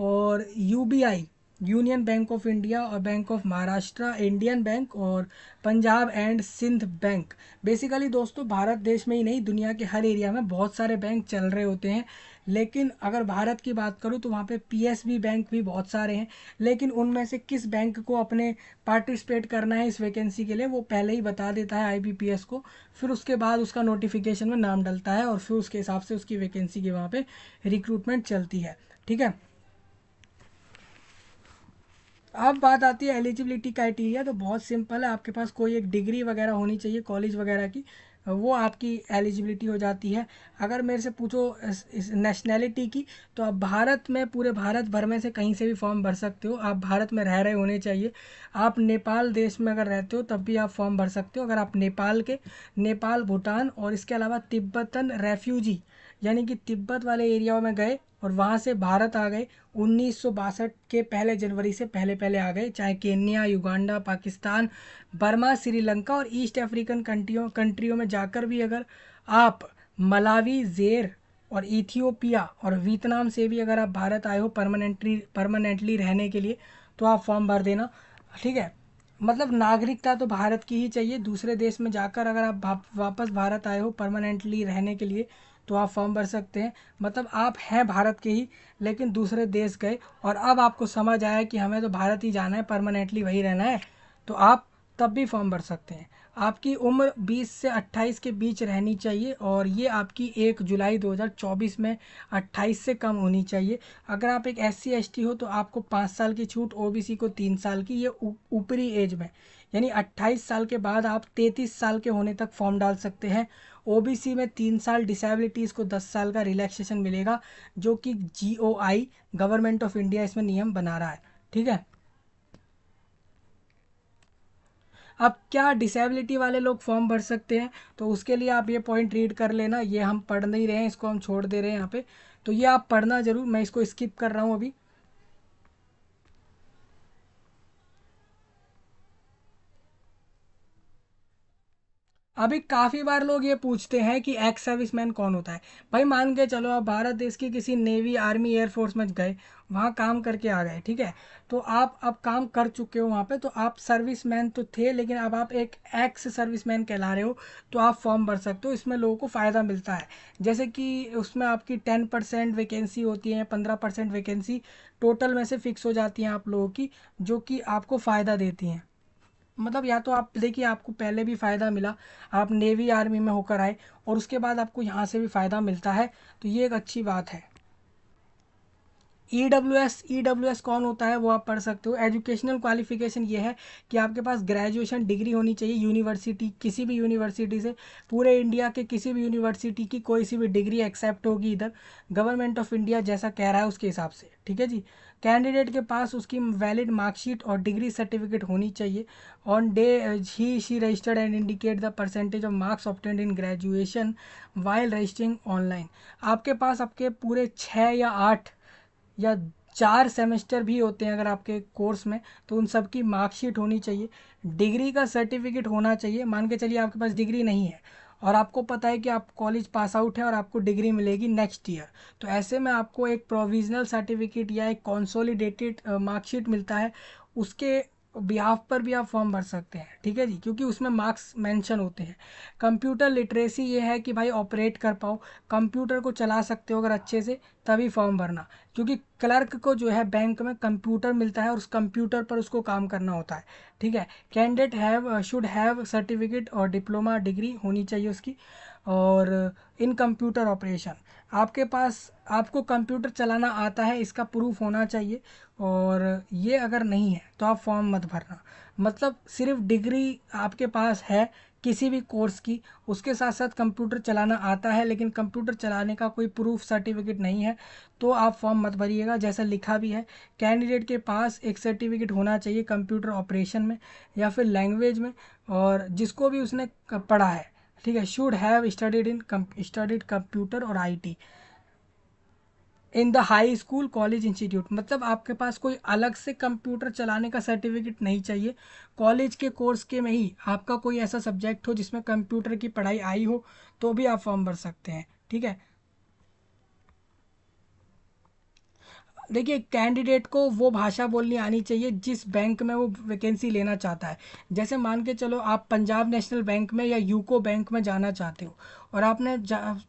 और UBI Union Bank of India और Bank of Maharashtra, Indian Bank और Punjab and Sind Bank. Basically दोस्तों, भारत देश में ही नहीं, दुनिया के हर एरिया में बहुत सारे बैंक चल रहे होते हैं। लेकिन अगर भारत की बात करूँ तो वहाँ पे PSB बैंक भी बहुत सारे हैं। लेकिन उनमें से किस बैंक को अपने पार्टिसिपेट करना है इस वैकेंसी के लिए, वो पहले ही बता देता है IBPS को। फिर उसके बाद उसका नोटिफिकेशन में नाम डलता है और फिर उसके हिसाब से उसकी वैकेंसी के वहाँ पे रिक्रूटमेंट चलती है, ठीक है। अब बात आती है एलिजिबिलिटी क्राइटेरिया, तो बहुत सिंपल है, आपके पास कोई एक डिग्री वगैरह होनी चाहिए कॉलेज वगैरह की, वो आपकी एलिजिबिलिटी हो जाती है। अगर मेरे से पूछो इस नेशनैलिटी की, तो आप भारत में, पूरे भारत भर में से कहीं से भी फॉर्म भर सकते हो। आप भारत में रह रहे होने चाहिए। आप नेपाल देश में अगर रहते हो तब भी आप फॉर्म भर सकते हो, अगर आप नेपाल के, नेपाल, भूटान और इसके अलावा तिब्बतन रेफ्यूजी यानी कि तिब्बत वाले एरिया में गए और वहाँ से भारत आ गए 1962 के पहले जनवरी से पहले पहले आ गए, चाहे Kenya, Uganda, Pakistan, Burma, Sri Lanka और ईस्ट अफ्रीकन कंट्रियों में जाकर भी अगर आप मलावी, ज़ेर और इथियोपिया और वियतनाम से भी अगर आप भारत आए हो परमानेंटली रहने के लिए, तो आप फॉर्म भर देना, ठीक है। मतलब नागरिकता तो भारत की ही चाहिए। दूसरे देश में जाकर अगर आप वापस भारत आए हो परमानेंटली रहने के लिए, तो आप फॉर्म भर सकते हैं। मतलब आप हैं भारत के ही, लेकिन दूसरे देश गए और अब आपको समझ आया कि हमें तो भारत ही जाना है, परमानेंटली वही रहना है, तो आप तब भी फॉर्म भर सकते हैं। आपकी उम्र 20 से 28 के बीच रहनी चाहिए और ये आपकी 1 जुलाई 2024 में 28 से कम होनी चाहिए। अगर आप एक SC ST हो तो आपको 5 साल की छूट, OBC को 3 साल की, ये ऊपरी एज में, यानी 28 साल के बाद आप 33 साल के होने तक फॉर्म डाल सकते हैं। OBC में 3 साल, डिसेबिलिटीज़ को 10 साल का रिलैक्सेशन मिलेगा, जो कि GOI गवर्नमेंट ऑफ इंडिया इसमें नियम बना रहा है, ठीक है। अब क्या डिसेबिलिटी वाले लोग फॉर्म भर सकते हैं, तो उसके लिए आप ये पॉइंट रीड कर लेना, ये हम पढ़ नहीं रहे हैं, इसको हम छोड़ दे रहे हैं यहाँ पे, तो ये आप पढ़ना जरूर, मैं इसको स्किप कर रहा हूँ अभी। अभी काफ़ी बार लोग ये पूछते हैं कि एक्स सर्विसमैन कौन होता है। भाई मान के चलो आप भारत देश की किसी नेवी आर्मी एयरफोर्स में गए, वहाँ काम करके आ गए, ठीक है। तो आप अब काम कर चुके हो वहाँ पे, तो आप सर्विसमैन तो थे, लेकिन अब आप एक एक्स सर्विसमैन कहला रहे हो। तो आप फॉर्म भर सकते हो, इसमें लोगों को फ़ायदा मिलता है। जैसे कि उसमें आपकी 10% वैकेंसी होती है, 15% वैकेंसी टोटल में से फिक्स हो जाती हैं आप लोगों की, जो कि आपको फ़ायदा देती हैं। मतलब या तो आप देखिए, आपको पहले भी फ़ायदा मिला, आप नेवी आर्मी में होकर आए, और उसके बाद आपको यहाँ से भी फ़ायदा मिलता है, तो ये एक अच्छी बात है। ई डब्ल्यू एस कौन होता है वो आप पढ़ सकते हो। एजुकेशनल क्वालिफिकेशन ये है कि आपके पास ग्रेजुएशन डिग्री होनी चाहिए यूनिवर्सिटी, किसी भी यूनिवर्सिटी से, पूरे इंडिया के किसी भी यूनिवर्सिटी की कोई सी भी डिग्री एक्सेप्ट होगी इधर, गवर्नमेंट ऑफ इंडिया जैसा कह रहा है उसके हिसाब से, ठीक है जी। कैंडिडेट के पास उसकी वैलिड मार्कशीट और डिग्री सर्टिफिकेट होनी चाहिए। On day he she registered and indicate the percentage of marks obtained in graduation while registering online. आपके पास आपके पूरे 6 या 8 या 4 सेमेस्टर भी होते हैं अगर आपके कोर्स में, तो उन सब की मार्कशीट होनी चाहिए। डिग्री का सर्टिफिकेट होना चाहिए। मान के चलिए आपके पास डिग्री नहीं है, और आपको पता है कि आप कॉलेज पास आउट है और आपको डिग्री मिलेगी नेक्स्ट ईयर, तो ऐसे में आपको एक प्रोविजनल सर्टिफिकेट या एक कंसोलिडेटेड मार्कशीट मिलता है। उसके बिहाफ पर भी आप फॉर्म भर सकते हैं, ठीक है जी, क्योंकि उसमें मार्क्स मेंशन होते हैं। कंप्यूटर लिटरेसी ये है कि भाई ऑपरेट कर पाओ, कंप्यूटर को चला सकते हो अगर अच्छे से, तभी फॉर्म भरना। क्योंकि क्लर्क को जो है बैंक में कंप्यूटर मिलता है और उस कंप्यूटर पर उसको काम करना होता है, ठीक है। Candidate have should have certificate और डिप्लोमा डिग्री होनी चाहिए उसकी, और इन कंप्यूटर ऑपरेशन आपके पास, आपको कंप्यूटर चलाना आता है इसका प्रूफ होना चाहिए। और ये अगर नहीं है तो आप फॉर्म मत भरना। मतलब सिर्फ डिग्री आपके पास है किसी भी कोर्स की, उसके साथ साथ कंप्यूटर चलाना आता है, लेकिन कंप्यूटर चलाने का कोई प्रूफ सर्टिफिकेट नहीं है, तो आप फॉर्म मत भरिएगा। जैसा लिखा भी है, कैंडिडेट के पास एक सर्टिफिकेट होना चाहिए कंप्यूटर ऑपरेशन में या फिर लैंग्वेज में, और जिसको भी उसने पढ़ा है, ठीक है। शुड हैव स्टडीड कंप्यूटर और IT in the high school college institute. मतलब आपके पास कोई अलग से कंप्यूटर चलाने का सर्टिफिकेट नहीं चाहिए, कॉलेज के कोर्स के में ही आपका कोई ऐसा सब्जेक्ट हो जिसमें कंप्यूटर की पढ़ाई आई हो, तो भी आप फॉर्म भर सकते हैं, ठीक है। देखिए, कैंडिडेट को वो भाषा बोलनी आनी चाहिए जिस बैंक में वो वैकेंसी लेना चाहता है। जैसे मान के चलो आप पंजाब नेशनल बैंक में या यूको बैंक में जाना चाहते हो, और आपने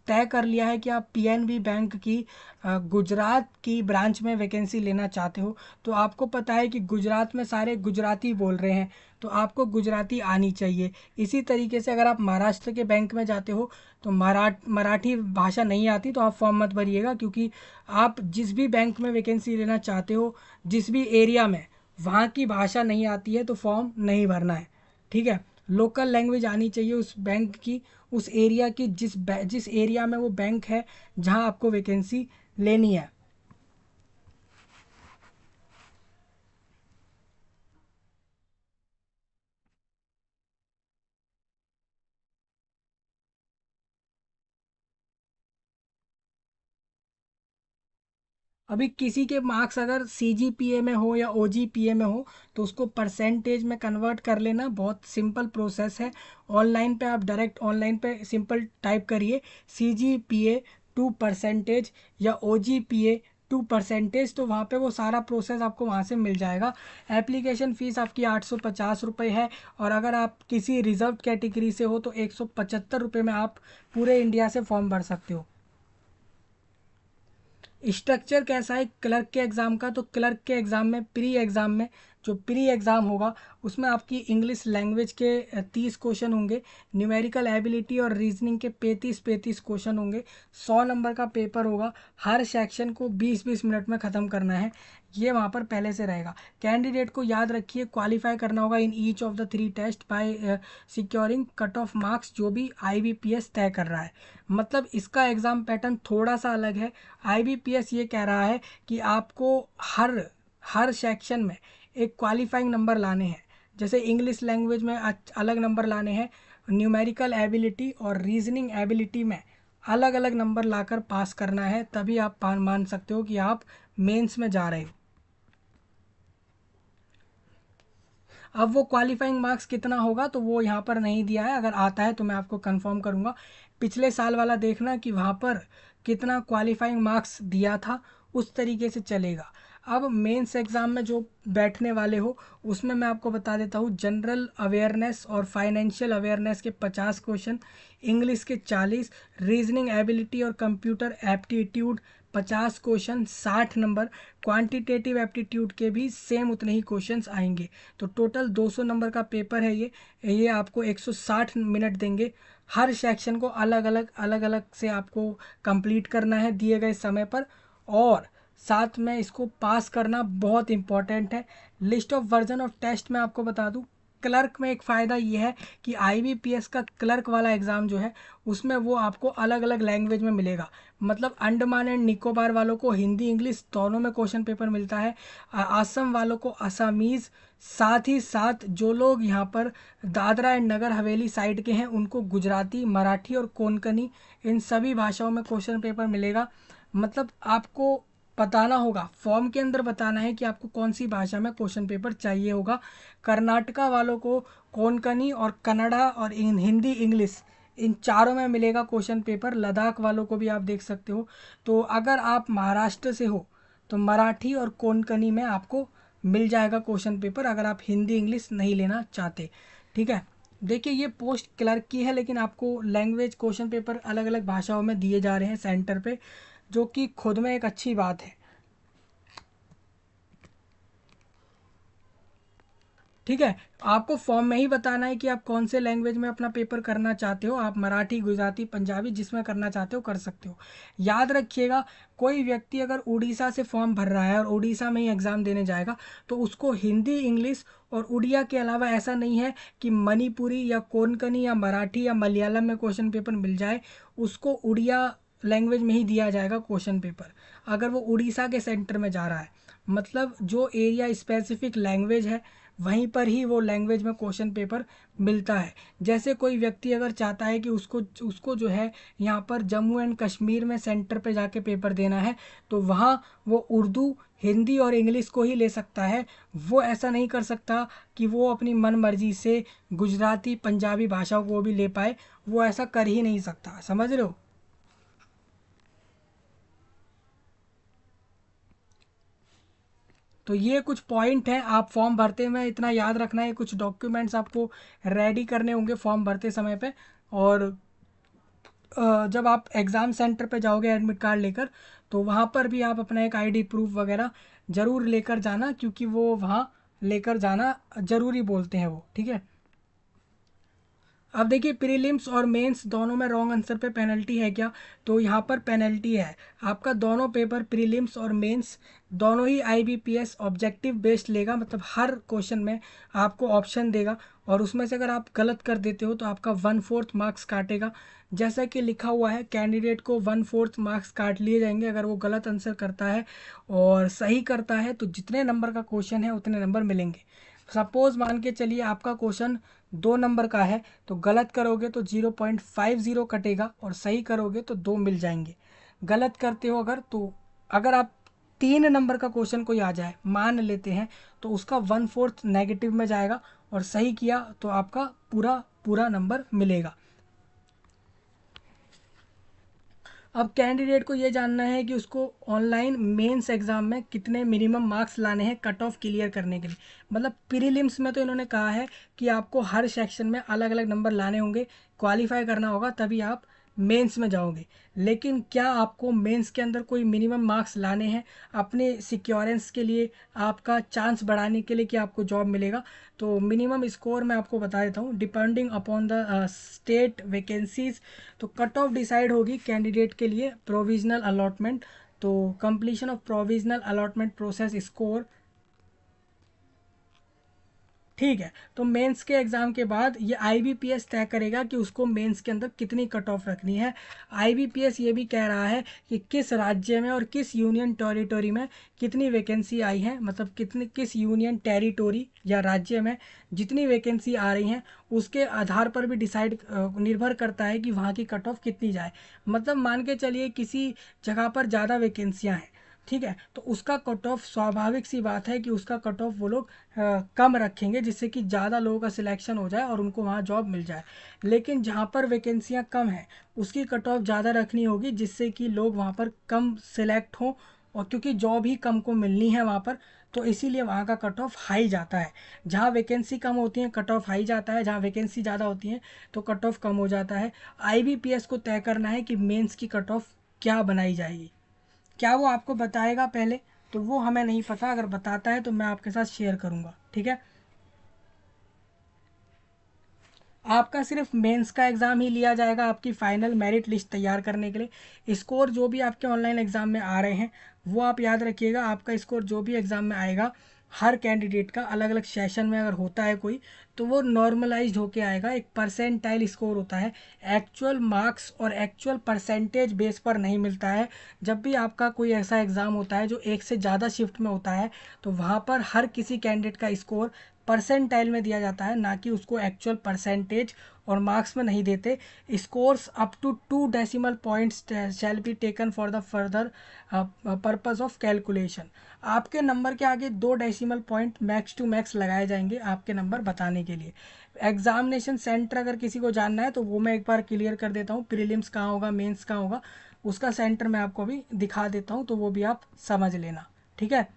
तय कर लिया है कि आप पीएनबी बैंक की गुजरात की ब्रांच में वैकेंसी लेना चाहते हो, तो आपको पता है कि गुजरात में सारे गुजराती बोल रहे हैं, तो आपको गुजराती आनी चाहिए। इसी तरीके से अगर आप महाराष्ट्र के बैंक में जाते हो, तो मराठी भाषा नहीं आती, तो आप फॉर्म मत भरिएगा, क्योंकि आप जिस भी बैंक में वैकेंसी लेना चाहते हो, जिस भी एरिया में, वहाँ की भाषा नहीं आती है तो फॉर्म नहीं भरना है, ठीक है। लोकल लैंग्वेज आनी चाहिए उस बैंक की, उस एरिया की, जिस एरिया में वो बैंक है, जहाँ आपको वैकेंसी लेनी है। अभी किसी के मार्क्स अगर सीजीपीए में हो या ओजीपीए में हो, तो उसको परसेंटेज में कन्वर्ट कर लेना बहुत सिंपल प्रोसेस है। ऑनलाइन पे आप डायरेक्ट ऑनलाइन पे सिंपल टाइप करिए सीजीपीए टू परसेंटेज या ओजीपीए टू परसेंटेज, तो वहाँ पे वो सारा प्रोसेस आपको वहाँ से मिल जाएगा। एप्लीकेशन फ़ीस आपकी 850 रुपये है, और अगर आप किसी रिजर्व कैटेगरी से हो तो 175 रुपये में आप पूरे इंडिया से फॉर्म भर सकते हो। स्ट्रक्चर कैसा है क्लर्क के एग्ज़ाम का, तो क्लर्क के एग्ज़ाम में जो प्री एग्ज़ाम होगा, उसमें आपकी इंग्लिश लैंग्वेज के 30 क्वेश्चन होंगे, न्यूमेरिकल एबिलिटी और रीजनिंग के 35 क्वेश्चन होंगे, 100 नंबर का पेपर होगा। हर सेक्शन को 20-20 मिनट में ख़त्म करना है, ये वहाँ पर पहले से रहेगा। कैंडिडेट को याद रखिए क्वालिफाई करना होगा in each of the 3 test by securing cut off marks, जो भी आईबीपीएस तय कर रहा है। मतलब इसका एग्ज़ाम पैटर्न थोड़ा सा अलग है। आईबीपीएस ये कह रहा है कि आपको हर हर सेक्शन में एक क्वालिफाइंग नंबर लाने हैं। जैसे इंग्लिश लैंग्वेज में अलग नंबर लाने हैं, न्यूमेरिकल एबिलिटी और रीजनिंग एबिलिटी में अलग अलग नंबर लाकर पास करना है, तभी आप मान सकते हो कि आप मेंस में जा रहे हो। अब वो क्वालिफाइंग मार्क्स कितना होगा तो वो यहाँ पर नहीं दिया है, अगर आता है तो मैं आपको कंफर्म करूँगा। पिछले साल वाला देखना कि वहाँ पर कितना क्वालिफाइंग मार्क्स दिया था, उस तरीके से चलेगा। अब मेंस एग्ज़ाम में जो बैठने वाले हो उसमें मैं आपको बता देता हूँ, जनरल अवेयरनेस और फाइनेंशियल अवेयरनेस के 50 क्वेश्चन, इंग्लिश के 40, रीजनिंग एबिलिटी और computer aptitude 50 question 60 number, quantitative aptitude के भी सेम उतने ही क्वेश्चंस आएंगे। तो टोटल 200 नंबर का पेपर है ये आपको 160 मिनट देंगे। हर सेक्शन को अलग अलग से आपको कंप्लीट करना है दिए गए समय पर, और साथ में इसको पास करना बहुत इंपॉर्टेंट है। List of version of test मैं आपको बता दूं, क्लर्क में एक फ़ायदा ये है कि आईबीपीएस का क्लर्क वाला एग्ज़ाम जो है उसमें वो आपको अलग अलग लैंग्वेज में मिलेगा। मतलब अंडमान एंड निकोबार वालों को हिंदी इंग्लिश दोनों में क्वेश्चन पेपर मिलता है, असम वालों को असमीज़, साथ ही साथ जो लोग यहाँ पर दादरा एंड नगर हवेली साइड के हैं उनको गुजराती, मराठी और कोंकणी, इन सभी भाषाओं में क्वेश्चन पेपर मिलेगा। मतलब आपको बताना होगा, फॉर्म के अंदर बताना है कि आपको कौन सी भाषा में क्वेश्चन पेपर चाहिए होगा। कर्नाटका वालों को कोंकणी और कन्नड़ा और हिंदी इंग्लिश, इन चारों में मिलेगा क्वेश्चन पेपर। लद्दाख वालों को भी आप देख सकते हो। तो अगर आप महाराष्ट्र से हो तो मराठी और कोंकणी में आपको मिल जाएगा क्वेश्चन पेपर, अगर आप हिंदी इंग्लिश नहीं लेना चाहते। ठीक है, देखिए ये पोस्ट क्लर्क की है, लेकिन आपको लैंग्वेज क्वेश्चन पेपर अलग अलग भाषाओं में दिए जा रहे हैं सेंटर पे, जो कि खुद में एक अच्छी बात है। ठीक है, आपको फॉर्म में ही बताना है कि आप कौन से लैंग्वेज में अपना पेपर करना चाहते हो। आप मराठी, गुजराती, पंजाबी जिसमें करना चाहते हो कर सकते हो। याद रखिएगा, कोई व्यक्ति अगर उड़ीसा से फॉर्म भर रहा है और उड़ीसा में ही एग्ज़ाम देने जाएगा तो उसको हिंदी, इंग्लिश और उड़िया के अलावा ऐसा नहीं है कि मणिपुरी या कोंकणी या मराठी या मलयालम में क्वेश्चन पेपर मिल जाए। उसको उड़िया लैंग्वेज में ही दिया जाएगा क्वेश्चन पेपर, अगर वो उड़ीसा के सेंटर में जा रहा है। मतलब जो एरिया स्पेसिफिक लैंग्वेज है वहीं पर ही वो लैंग्वेज में क्वेश्चन पेपर मिलता है। जैसे कोई व्यक्ति अगर चाहता है कि उसको उसको जो है यहाँ पर जम्मू एंड कश्मीर में सेंटर पे जाके पेपर देना है, तो वहाँ वो उर्दू, हिंदी और इंग्लिश को ही ले सकता है। वो ऐसा नहीं कर सकता कि वो अपनी मन मर्जी से गुजराती, पंजाबी भाषाओं को भी ले पाए, वो ऐसा कर ही नहीं सकता। समझ रहे हो? तो ये कुछ पॉइंट हैं, आप फॉर्म भरते में इतना याद रखना है, कुछ डॉक्यूमेंट्स आपको रेडी करने होंगे फॉर्म भरते समय पे। और जब आप एग्ज़ाम सेंटर पे जाओगे एडमिट कार्ड लेकर, तो वहाँ पर भी आप अपना एक आईडी प्रूफ वगैरह ज़रूर लेकर जाना, क्योंकि वो वहाँ लेकर जाना ज़रूरी बोलते हैं वो। ठीक है, अब देखिए प्रीलिम्स और मेंस दोनों में रॉन्ग आंसर पे पेनल्टी है क्या? तो यहाँ पर पेनल्टी है। आपका दोनों पेपर प्रीलिम्स और मेंस दोनों ही आईबीपीएस ऑब्जेक्टिव बेस्ड लेगा, मतलब हर क्वेश्चन में आपको ऑप्शन देगा और उसमें से अगर आप गलत कर देते हो तो आपका 1/4 मार्क्स काटेगा। जैसा कि लिखा हुआ है, कैंडिडेट को 1/4 मार्क्स काट लिए जाएंगे अगर वो गलत आंसर करता है, और सही करता है तो जितने नंबर का क्वेश्चन है उतने नंबर मिलेंगे। सपोज मान के चलिए आपका क्वेश्चन 2 नंबर का है, तो गलत करोगे तो 0.50 कटेगा और सही करोगे तो 2 मिल जाएंगे। गलत करते हो अगर, तो अगर आप 3 नंबर का क्वेश्चन कोई आ जाए मान लेते हैं, तो उसका 1/4 नेगेटिव में जाएगा, और सही किया तो आपका पूरा पूरा नंबर मिलेगा। अब कैंडिडेट को ये जानना है कि उसको ऑनलाइन मेंस एग्जाम में कितने मिनिमम मार्क्स लाने हैं कट ऑफ क्लियर करने के लिए। मतलब प्रीलिम्स में तो इन्होंने कहा है कि आपको हर सेक्शन में अलग अलग नंबर लाने होंगे, क्वालिफाई करना होगा तभी आप मेंस में जाओगे। लेकिन क्या आपको मेंस के अंदर कोई मिनिमम मार्क्स लाने हैं अपने सिक्योरेंस के लिए, आपका चांस बढ़ाने के लिए कि आपको जॉब मिलेगा? तो मिनिमम स्कोर मैं आपको बता देता हूँ, depending upon the state vacancies. तो कट ऑफ डिसाइड होगी कैंडिडेट के लिए प्रोविजनल अलॉटमेंट। तो completion of provisional allotment process score. ठीक है, तो मेंस के एग्ज़ाम के बाद ये आईबीपीएस तय करेगा कि उसको मेंस के अंदर कितनी कट ऑफ रखनी है। आईबीपीएस ये भी कह रहा है कि किस राज्य में और किस यूनियन टेरिटोरी में कितनी वैकेंसी आई है, मतलब कितनी किस यूनियन टेरिटोरी या राज्य में जितनी वैकेंसी आ रही हैं उसके आधार पर भी डिसाइड निर्भर करता है कि वहाँ की कट ऑफ कितनी जाए। मतलब मान के चलिए किसी जगह पर ज़्यादा वैकेंसियाँ हैं, ठीक है, तो उसका कट ऑफ स्वाभाविक सी बात है कि उसका कट ऑफ वो लोग कम रखेंगे, जिससे कि ज़्यादा लोगों का सिलेक्शन हो जाए और उनको वहाँ जॉब मिल जाए। लेकिन जहाँ पर वैकेंसियाँ कम हैं उसकी कट ऑफ ज़्यादा रखनी होगी, जिससे कि लोग वहाँ पर कम सिलेक्ट हों, और क्योंकि जॉब ही कम को मिलनी है वहाँ पर, तो इसीलिए वहाँ का कट ऑफ हाई जाता है। जहाँ वैकेंसी कम होती है कट ऑफ हाई जाता है, जहाँ वैकेंसी ज़्यादा होती है तो कट ऑफ कम हो जाता है। आईबीपीएस को तय करना है कि मेंस की कट ऑफ क्या बनाई जाएगी। क्या वो आपको बताएगा पहले? तो वो हमें नहीं पता, अगर बताता है तो मैं आपके साथ शेयर करूँगा, ठीक है। आपका सिर्फ मेंस का एग्ज़ाम ही लिया जाएगा आपकी फाइनल मेरिट लिस्ट तैयार करने के लिए। स्कोर जो भी आपके ऑनलाइन एग्ज़ाम में आ रहे हैं वो आप याद रखिएगा, आपका स्कोर जो भी एग्ज़ाम में आएगा हर कैंडिडेट का अलग अलग सेशन में अगर होता है कोई, तो वो नॉर्मलाइज्ड होके आएगा। एक परसेंटाइल स्कोर होता है, एक्चुअल मार्क्स और एक्चुअल परसेंटेज बेस पर नहीं मिलता है। जब भी आपका कोई ऐसा एग्ज़ाम होता है जो एक से ज़्यादा शिफ्ट में होता है, तो वहाँ पर हर किसी कैंडिडेट का स्कोर परसेंटाइल में दिया जाता है, ना कि उसको एक्चुअल परसेंटेज और मार्क्स में नहीं देते। Scores up to 2 decimal points shall be taken for the further purpose of calculation. आपके नंबर के आगे 2 decimal point max to max लगाए जाएंगे आपके नंबर बताने के लिए। एग्जामिनेशन सेंटर अगर किसी को जानना है तो वो मैं एक बार क्लियर कर देता हूँ, प्रीलिम्स कहाँ होगा, मेंस कहाँ होगा, उसका सेंटर मैं आपको अभी दिखा देता हूँ, तो वो भी आप समझ लेना, ठीक है।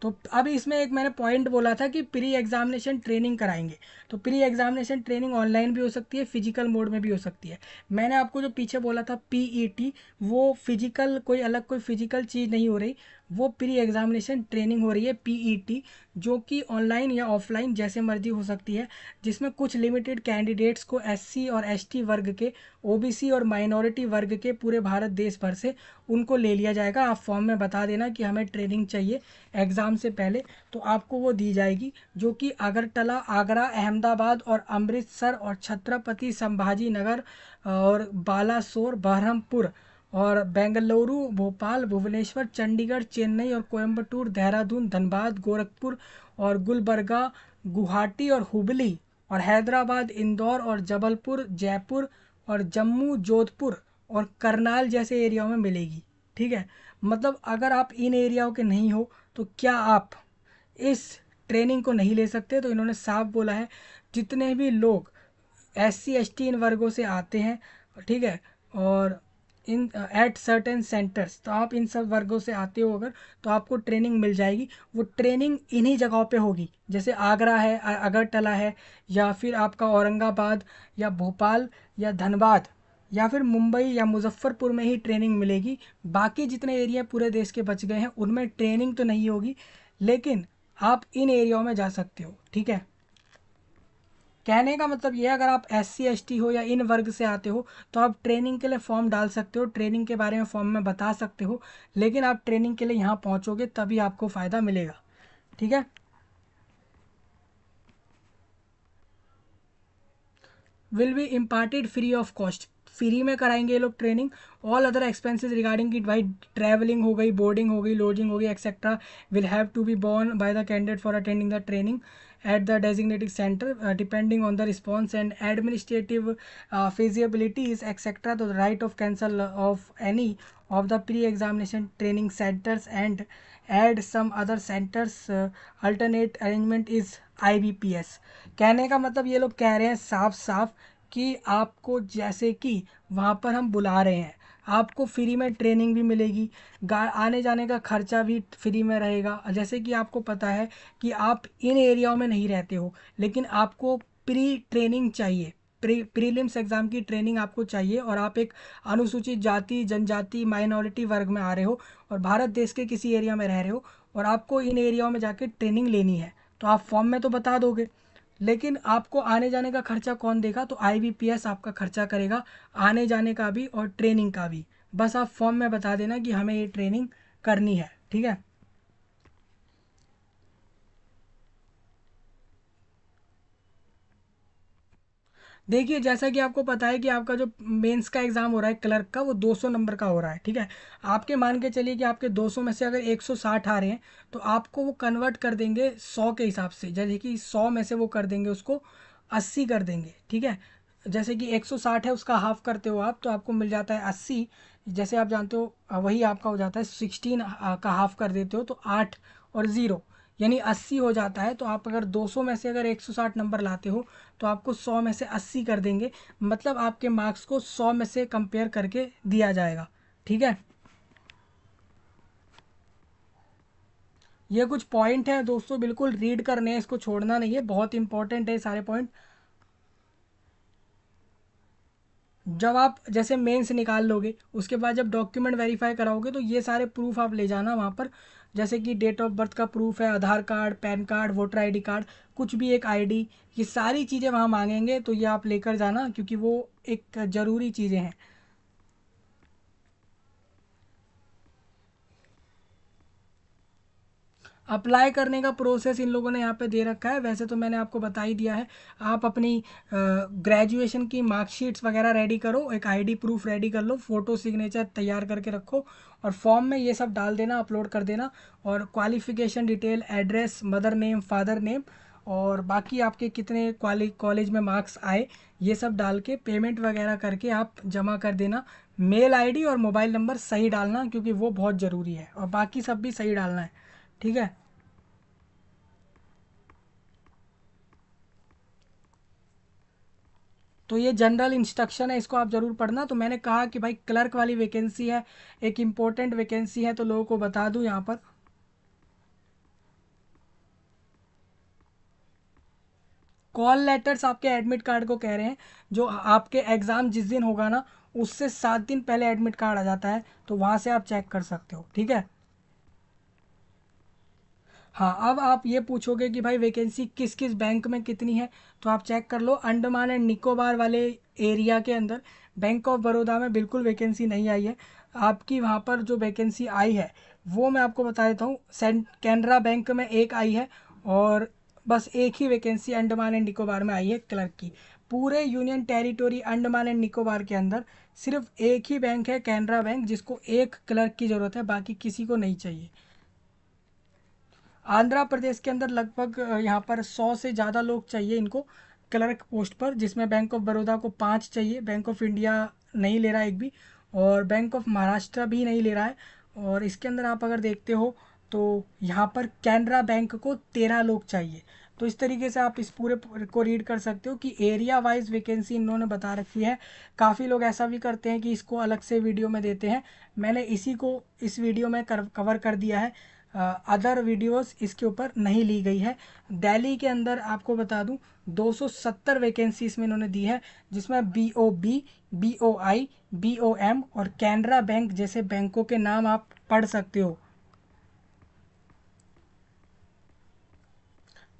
तो अब इसमें एक मैंने पॉइंट बोला था कि प्री एग्जामिनेशन ट्रेनिंग कराएंगे। तो प्री एग्जामिनेशन ट्रेनिंग ऑनलाइन भी हो सकती है, फिजिकल मोड में भी हो सकती है। मैंने आपको जो पीछे बोला था पीईटी, वो फिजिकल कोई अलग कोई फिजिकल चीज़ नहीं हो रही, वो प्री एग्जामिनेशन ट्रेनिंग हो रही है पीईटी, जो कि ऑनलाइन या ऑफलाइन जैसे मर्जी हो सकती है, जिसमें कुछ लिमिटेड कैंडिडेट्स को एससी और एसटी वर्ग के, ओबीसी और माइनॉरिटी वर्ग के पूरे भारत देश भर से उनको ले लिया जाएगा। आप फॉर्म में बता देना कि हमें ट्रेनिंग चाहिए एग्ज़ाम से पहले, तो आपको वो दी जाएगी, जो कि अगरतला, आगरा, अहमदाबाद और अमृतसर और छत्रपति संभाजी नगर और बालासोर, बहरमपुर और बेंगलुरु, भोपाल, भुवनेश्वर, चंडीगढ़, चेन्नई और कोयम्बटूर, देहरादून, धनबाद, गोरखपुर और गुलबर्गा, गुवाहाटी और हुबली और हैदराबाद, इंदौर और जबलपुर, जयपुर और जम्मू, जोधपुर और करनाल जैसे एरियाओं में मिलेगी, ठीक है। मतलब अगर आप इन एरियाओं के नहीं हो तो क्या आप इस ट्रेनिंग को नहीं ले सकते? तो इन्होंने साफ बोला है जितने भी लोग एससी एसटी इन वर्गों से आते हैं, ठीक है, और इन एट सर्टेन सेंटर्स, तो आप इन सब वर्गों से आते हो अगर, तो आपको ट्रेनिंग मिल जाएगी। वो ट्रेनिंग इन्हीं जगहों पे होगी, जैसे आगरा है, अगरतला है, या फिर आपका औरंगाबाद या भोपाल या धनबाद या फिर मुंबई या मुजफ्फरपुर में ही ट्रेनिंग मिलेगी। बाकी जितने एरिया पूरे देश के बच गए हैं उनमें ट्रेनिंग तो नहीं होगी, लेकिन आप इन एरियाओं में जा सकते हो, ठीक है। कहने का मतलब ये है, अगर आप एस सी एस टी हो या इन वर्ग से आते हो तो आप ट्रेनिंग के लिए फॉर्म डाल सकते हो, ट्रेनिंग के बारे में फॉर्म में बता सकते हो, लेकिन आप ट्रेनिंग के लिए यहाँ पहुँचोगे तभी आपको फ़ायदा मिलेगा, ठीक है। Will be imparted free of cost, free में कराएंगे ये लोग training. All other expenses regarding की भाई ट्रैवलिंग हो गई, बोर्डिंग हो गई, लॉजिंग हो गई etcetera, will have to be borne by the candidate for attending the training at the designated center, depending on the response and administrative feasibilities etc. The right of cancel of any of the pre-examination training centers and add some other centers alternate arrangement is IBPS। कहने का मतलब ये लोग कह रहे हैं साफ साफ कि आपको जैसे कि वहाँ पर हम बुला रहे हैं, आपको फ्री में ट्रेनिंग भी मिलेगी, आने जाने का खर्चा भी फ्री में रहेगा। जैसे कि आपको पता है कि आप इन एरियाओं में नहीं रहते हो, लेकिन आपको प्री ट्रेनिंग चाहिए, प्रीलिम्स एग्ज़ाम की ट्रेनिंग आपको चाहिए, और आप एक अनुसूचित जाति, जनजाति, माइनॉरिटी वर्ग में आ रहे हो और भारत देश के किसी एरिया में रह रहे हो और आपको इन एरियाओं में जाके ट्रेनिंग लेनी है, तो आप फॉर्म में तो बता दोगे, लेकिन आपको आने जाने का खर्चा कौन देगा? तो आईबीपीएस आपका खर्चा करेगा, आने जाने का भी और ट्रेनिंग का भी। बस आप फॉर्म में बता देना कि हमें ये ट्रेनिंग करनी है, ठीक है। देखिए जैसा कि आपको पता है कि आपका जो मेंस का एग्ज़ाम हो रहा है क्लर्क का, वो 200 नंबर का हो रहा है, ठीक है। आपके मान के चलिए कि आपके 200 में से अगर 160 आ रहे हैं तो आपको वो कन्वर्ट कर देंगे 100 के हिसाब से, जैसे कि 100 में से वो कर देंगे उसको 80 कर देंगे, ठीक है। जैसे कि 160 है उसका हाफ करते हो आप, तो आपको मिल जाता है 80, जैसे आप जानते हो वही आपका हो जाता है 16 का हाफ कर देते हो तो 8 और ज़ीरो यानी 80 हो जाता है। तो आप अगर 200 में से अगर 160 नंबर लाते हो तो आपको 100 में से 80 कर देंगे, मतलब आपके मार्क्स को 100 में से कंपेयर करके दिया जाएगा। ठीक है, ये कुछ पॉइंट है दोस्तों, बिल्कुल रीड करने हैं, इसको छोड़ना नहीं है, बहुत इंपॉर्टेंट है सारे पॉइंट। जब आप जैसे मेंस निकाल लोगे उसके बाद जब डॉक्यूमेंट वेरीफाई कराओगे तो ये सारे प्रूफ आप ले जाना वहाँ पर, जैसे कि डेट ऑफ बर्थ का प्रूफ है, Aadhaar card, PAN card, voter ID card, कुछ भी एक आईडी, ये सारी चीज़ें वहाँ मांगेंगे तो ये आप लेकर जाना क्योंकि वो एक ज़रूरी चीज़ें हैं। अप्लाई करने का प्रोसेस इन लोगों ने यहाँ पे दे रखा है, वैसे तो मैंने आपको बता ही दिया है। आप अपनी ग्रेजुएशन की मार्कशीट्स वगैरह रेडी करो, एक आईडी प्रूफ रेडी कर लो, फ़ोटो सिग्नेचर तैयार करके रखो और फॉर्म में ये सब डाल देना, अपलोड कर देना। और qualification detail, address, mother name, father name और बाकी आपके कितने कॉलेज में मार्क्स आए, ये सब डाल के पेमेंट वगैरह करके आप जमा कर देना। मेल आईडी और मोबाइल नंबर सही डालना क्योंकि वो बहुत ज़रूरी है, और बाकी सब भी सही डालना है। ठीक है, तो ये जनरल इंस्ट्रक्शन है, इसको आप ज़रूर पढ़ना। तो मैंने कहा कि भाई क्लर्क वाली वैकेंसी है, एक इम्पोर्टेंट वैकेंसी है, तो लोगों को बता दूं यहाँ पर। कॉल लेटर्स आपके एडमिट कार्ड को कह रहे हैं, जो आपके एग्ज़ाम जिस दिन होगा ना उससे 7 दिन पहले एडमिट कार्ड आ जाता है, तो वहाँ से आप चेक कर सकते हो। ठीक है, हाँ, अब आप ये पूछोगे कि भाई वैकेंसी किस किस बैंक में कितनी है, तो आप चेक कर लो। अंडमान एंड निकोबार वाले एरिया के अंदर बैंक ऑफ बड़ौदा में बिल्कुल वैकेंसी नहीं आई है। आपकी वहाँ पर जो वैकेंसी आई है वो मैं आपको बता देता हूँ, सेंट कैनरा बैंक में एक आई है, और बस एक ही वैकेंसी अंडमान एंड निकोबार में आई है क्लर्क की। पूरे union territory Andaman and Nicobar के अंदर सिर्फ एक ही बैंक है, कैनरा बैंक, जिसको एक क्लर्क की ज़रूरत है, बाकी किसी को नहीं चाहिए। आंध्र प्रदेश के अंदर लगभग यहाँ पर 100 से ज़्यादा लोग चाहिए इनको क्लर्क पोस्ट पर, जिसमें बैंक ऑफ बड़ौदा को 5 चाहिए, बैंक ऑफ इंडिया नहीं ले रहा है एक भी, और बैंक ऑफ महाराष्ट्र भी नहीं ले रहा है। और इसके अंदर आप अगर देखते हो तो यहाँ पर कैनरा बैंक को 13 लोग चाहिए। तो इस तरीके से आप इस पूरे को रीड कर सकते हो कि एरिया वाइज वैकेंसी इन्होंने बता रखी है। काफ़ी लोग ऐसा भी करते हैं कि इसको अलग से वीडियो में देते हैं, मैंने इसी को इस वीडियो में कवर कर दिया है। अदर वीडियोस इसके ऊपर नहीं ली गई है। दिल्ली के अंदर आपको बता दूं 270 वैकेंसी इसमें इन्होंने दी है, जिसमें BOB, BOI, BOM और कैनरा बैंक जैसे बैंकों के नाम आप पढ़ सकते हो।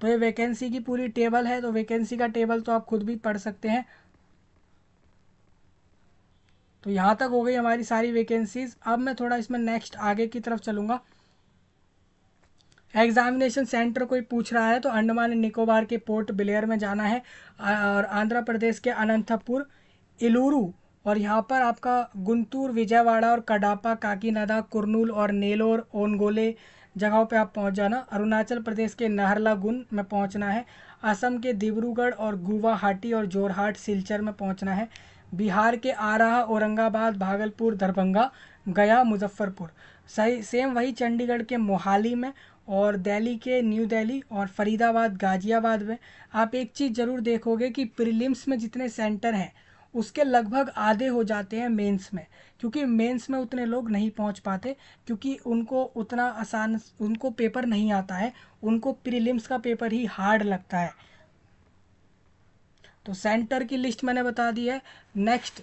तो ये वैकेंसी की पूरी टेबल है, तो वैकेंसी का टेबल तो आप खुद भी पढ़ सकते हैं। तो यहाँ तक हो गई हमारी सारी वैकेंसीज। अब मैं थोड़ा इसमें नेक्स्ट आगे की तरफ चलूँगा। एग्जामिनेशन सेंटर कोई पूछ रहा है तो अंडमान एंड निकोबार के पोर्ट ब्लेयर में जाना है, और आंध्र प्रदेश के अनंतपुर, इलूरू, और यहाँ पर आपका गुंटूर, विजयवाड़ा और कडापा, काकीनाडा, कुर्नूल और नेलोर, ओनगोले जगहों पे आप पहुँच जाना। अरुणाचल प्रदेश के नाहरलागुन में पहुँचना है। असम के डिब्रूगढ़ और गुवाहाटी और जोरहाट, सिलचर में पहुँचना है। बिहार के आरा, औरंगाबाद, भागलपुर, दरभंगा, गया, मुजफ्फरपुर, सही सेम वही चंडीगढ़ के मोहाली में, और दिल्ली के न्यू दिल्ली और फरीदाबाद, गाजियाबाद में। आप एक चीज़ ज़रूर देखोगे कि प्रीलिम्स में जितने सेंटर हैं उसके लगभग आधे हो जाते हैं मेंस में, क्योंकि मेंस में उतने लोग नहीं पहुंच पाते, क्योंकि उनको उतना आसान उनको पेपर नहीं आता है, उनको प्रीलिम्स का पेपर ही हार्ड लगता है। तो सेंटर की लिस्ट मैंने बता दी है। नेक्स्ट,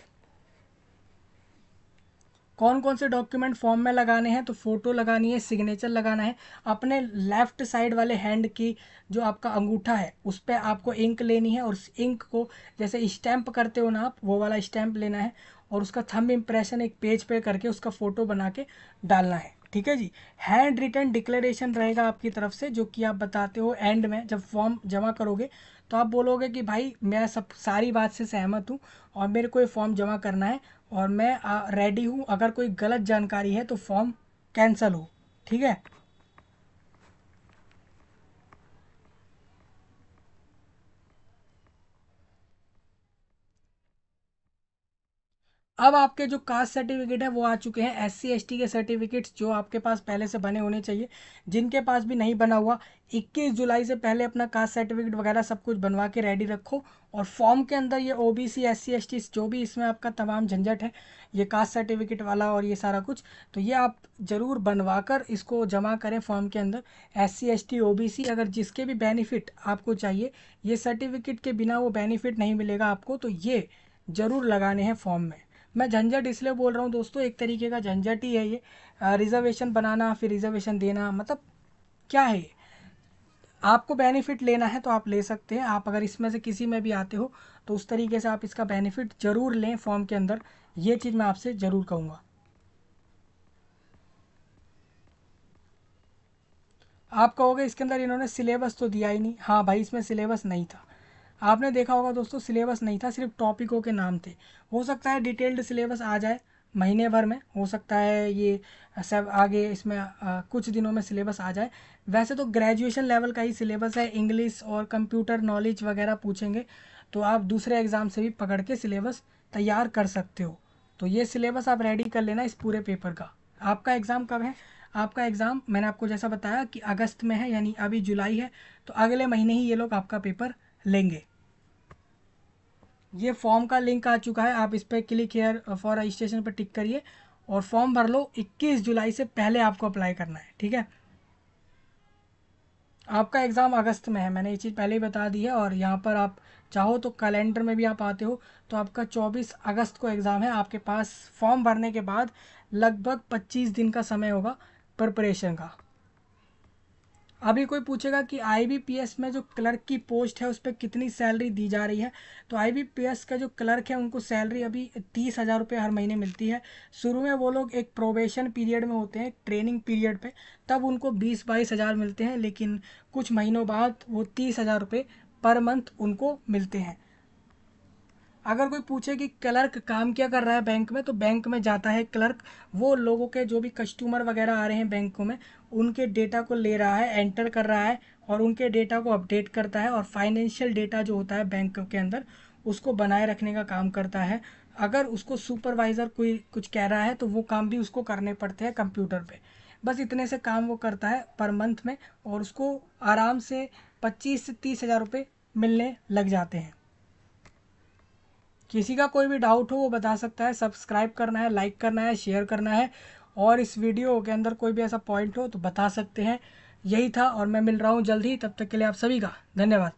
कौन कौन से डॉक्यूमेंट फॉर्म में लगाने हैं, तो फ़ोटो लगानी है, सिग्नेचर लगाना है, अपने लेफ़्ट साइड वाले हैंड की जो आपका अंगूठा है उस पर आपको इंक लेनी है, और उस इंक को जैसे स्टैंप करते हो ना आप, वो वाला स्टैंप लेना है, और उसका थंब इम्प्रेशन एक पेज पे करके उसका फ़ोटो बना के डालना है। ठीक है जी। हैंड रिटन डिक्लेरेशन रहेगा आपकी तरफ से, जो कि आप बताते हो एंड में जब फॉर्म जमा करोगे, तो आप बोलोगे कि भाई मैं सब सारी बात से सहमत हूँ और मेरे को ये फॉर्म जमा करना है, और मैं रेडी हूँ, अगर कोई गलत जानकारी है तो फॉर्म कैंसिल हो। ठीक है, अब आपके जो कास्ट सर्टिफिकेट है वो आ चुके हैं। SC ST के सर्टिफिकेट्स जो आपके पास पहले से बने होने चाहिए, जिनके पास भी नहीं बना हुआ 21 जुलाई से पहले अपना कास्ट सर्टिफिकेट वगैरह सब कुछ बनवा के रेडी रखो। और फॉर्म के अंदर ये OBC SC ST जो भी इसमें आपका तमाम झंझट है, ये कास्ट सर्टिफिकेट वाला और ये सारा कुछ, तो ये आप ज़रूर बनवा कर इसको जमा करें फॉर्म के अंदर। SC ST OBC अगर जिसके भी बेनिफिट आपको चाहिए, ये सर्टिफिकेट के बिना वो बेनिफिट नहीं मिलेगा आपको, तो ये ज़रूर लगाने हैं फॉर्म में। मैं झंझट इसलिए बोल रहा हूँ दोस्तों, एक तरीके का झंझट ही है ये, रिजर्वेशन बनाना फिर रिजर्वेशन देना, मतलब क्या है ये। आपको बेनिफिट लेना है तो आप ले सकते हैं, आप अगर इसमें से किसी में भी आते हो तो उस तरीके से आप इसका बेनिफिट ज़रूर लें फॉर्म के अंदर, ये चीज़ मैं आपसे ज़रूर कहूँगा। आप कहोगे इसके अंदर इन्होंने सिलेबस तो दिया ही नहीं। हाँ भाई, इसमें सिलेबस नहीं था। आपने देखा होगा दोस्तों, सिलेबस नहीं था, सिर्फ टॉपिकों के नाम थे। हो सकता है डिटेल्ड सिलेबस आ जाए महीने भर में, हो सकता है ये सब आगे इसमें कुछ दिनों में सिलेबस आ जाए। वैसे तो ग्रेजुएशन लेवल का ही सिलेबस है, इंग्लिश और कंप्यूटर नॉलेज वगैरह पूछेंगे, तो आप दूसरे एग्ज़ाम से भी पकड़ के सिलेबस तैयार कर सकते हो। तो ये सिलेबस आप रेडी कर लेना इस पूरे पेपर का। आपका एग्ज़ाम कब है? आपका एग्ज़ाम मैंने आपको जैसा बताया कि अगस्त में है, यानी अभी जुलाई है, तो अगले महीने ही ये लोग आपका पेपर लेंगे। ये फॉर्म का लिंक आ चुका है, आप इस पर क्लिक हेयर फॉर रजिस्ट्रेशन पर टिक करिए और फॉर्म भर लो। 21 जुलाई से पहले आपको अप्लाई करना है, ठीक है। आपका एग्ज़ाम अगस्त में है, मैंने ये चीज़ पहले ही बता दी है। और यहाँ पर आप चाहो तो कैलेंडर में भी आप आते हो तो आपका 24 अगस्त को एग्ज़ाम है। आपके पास फॉर्म भरने के बाद लगभग 25 दिन का समय होगा प्रिपरेशन का। अभी कोई पूछेगा कि IBPS में जो क्लर्क की पोस्ट है उस पर कितनी सैलरी दी जा रही है, तो IBPS का जो क्लर्क है उनको सैलरी अभी 30,000 रुपये हर महीने मिलती है। शुरू में वो लोग एक प्रोबेशन पीरियड में होते हैं, ट्रेनिंग पीरियड पे, तब उनको 20-22 हज़ार मिलते हैं, लेकिन कुछ महीनों बाद वो 30,000 रुपये पर मंथ उनको मिलते हैं। अगर कोई पूछे कि क्लर्क काम क्या कर रहा है बैंक में, तो बैंक में जाता है क्लर्क, वो लोगों के जो भी कस्टमर वगैरह आ रहे हैं बैंकों में, उनके डेटा को ले रहा है, एंटर कर रहा है और उनके डेटा को अपडेट करता है, और फाइनेंशियल डेटा जो होता है बैंक के अंदर उसको बनाए रखने का काम करता है। अगर उसको सुपरवाइज़र कोई कुछ कह रहा है तो वो काम भी उसको करने पड़ते हैं कंप्यूटर पे। बस इतने से काम वो करता है पर मंथ में, और उसको आराम से 25 से 30 हज़ार रुपये मिलने लग जाते हैं। किसी का कोई भी डाउट हो वो बता सकता है। सब्सक्राइब करना है, लाइक करना है, शेयर करना है, और इस वीडियो के अंदर कोई भी ऐसा पॉइंट हो तो बता सकते हैं। यही था, और मैं मिल रहा हूँ जल्द ही, तब तक के लिए आप सभी का धन्यवाद।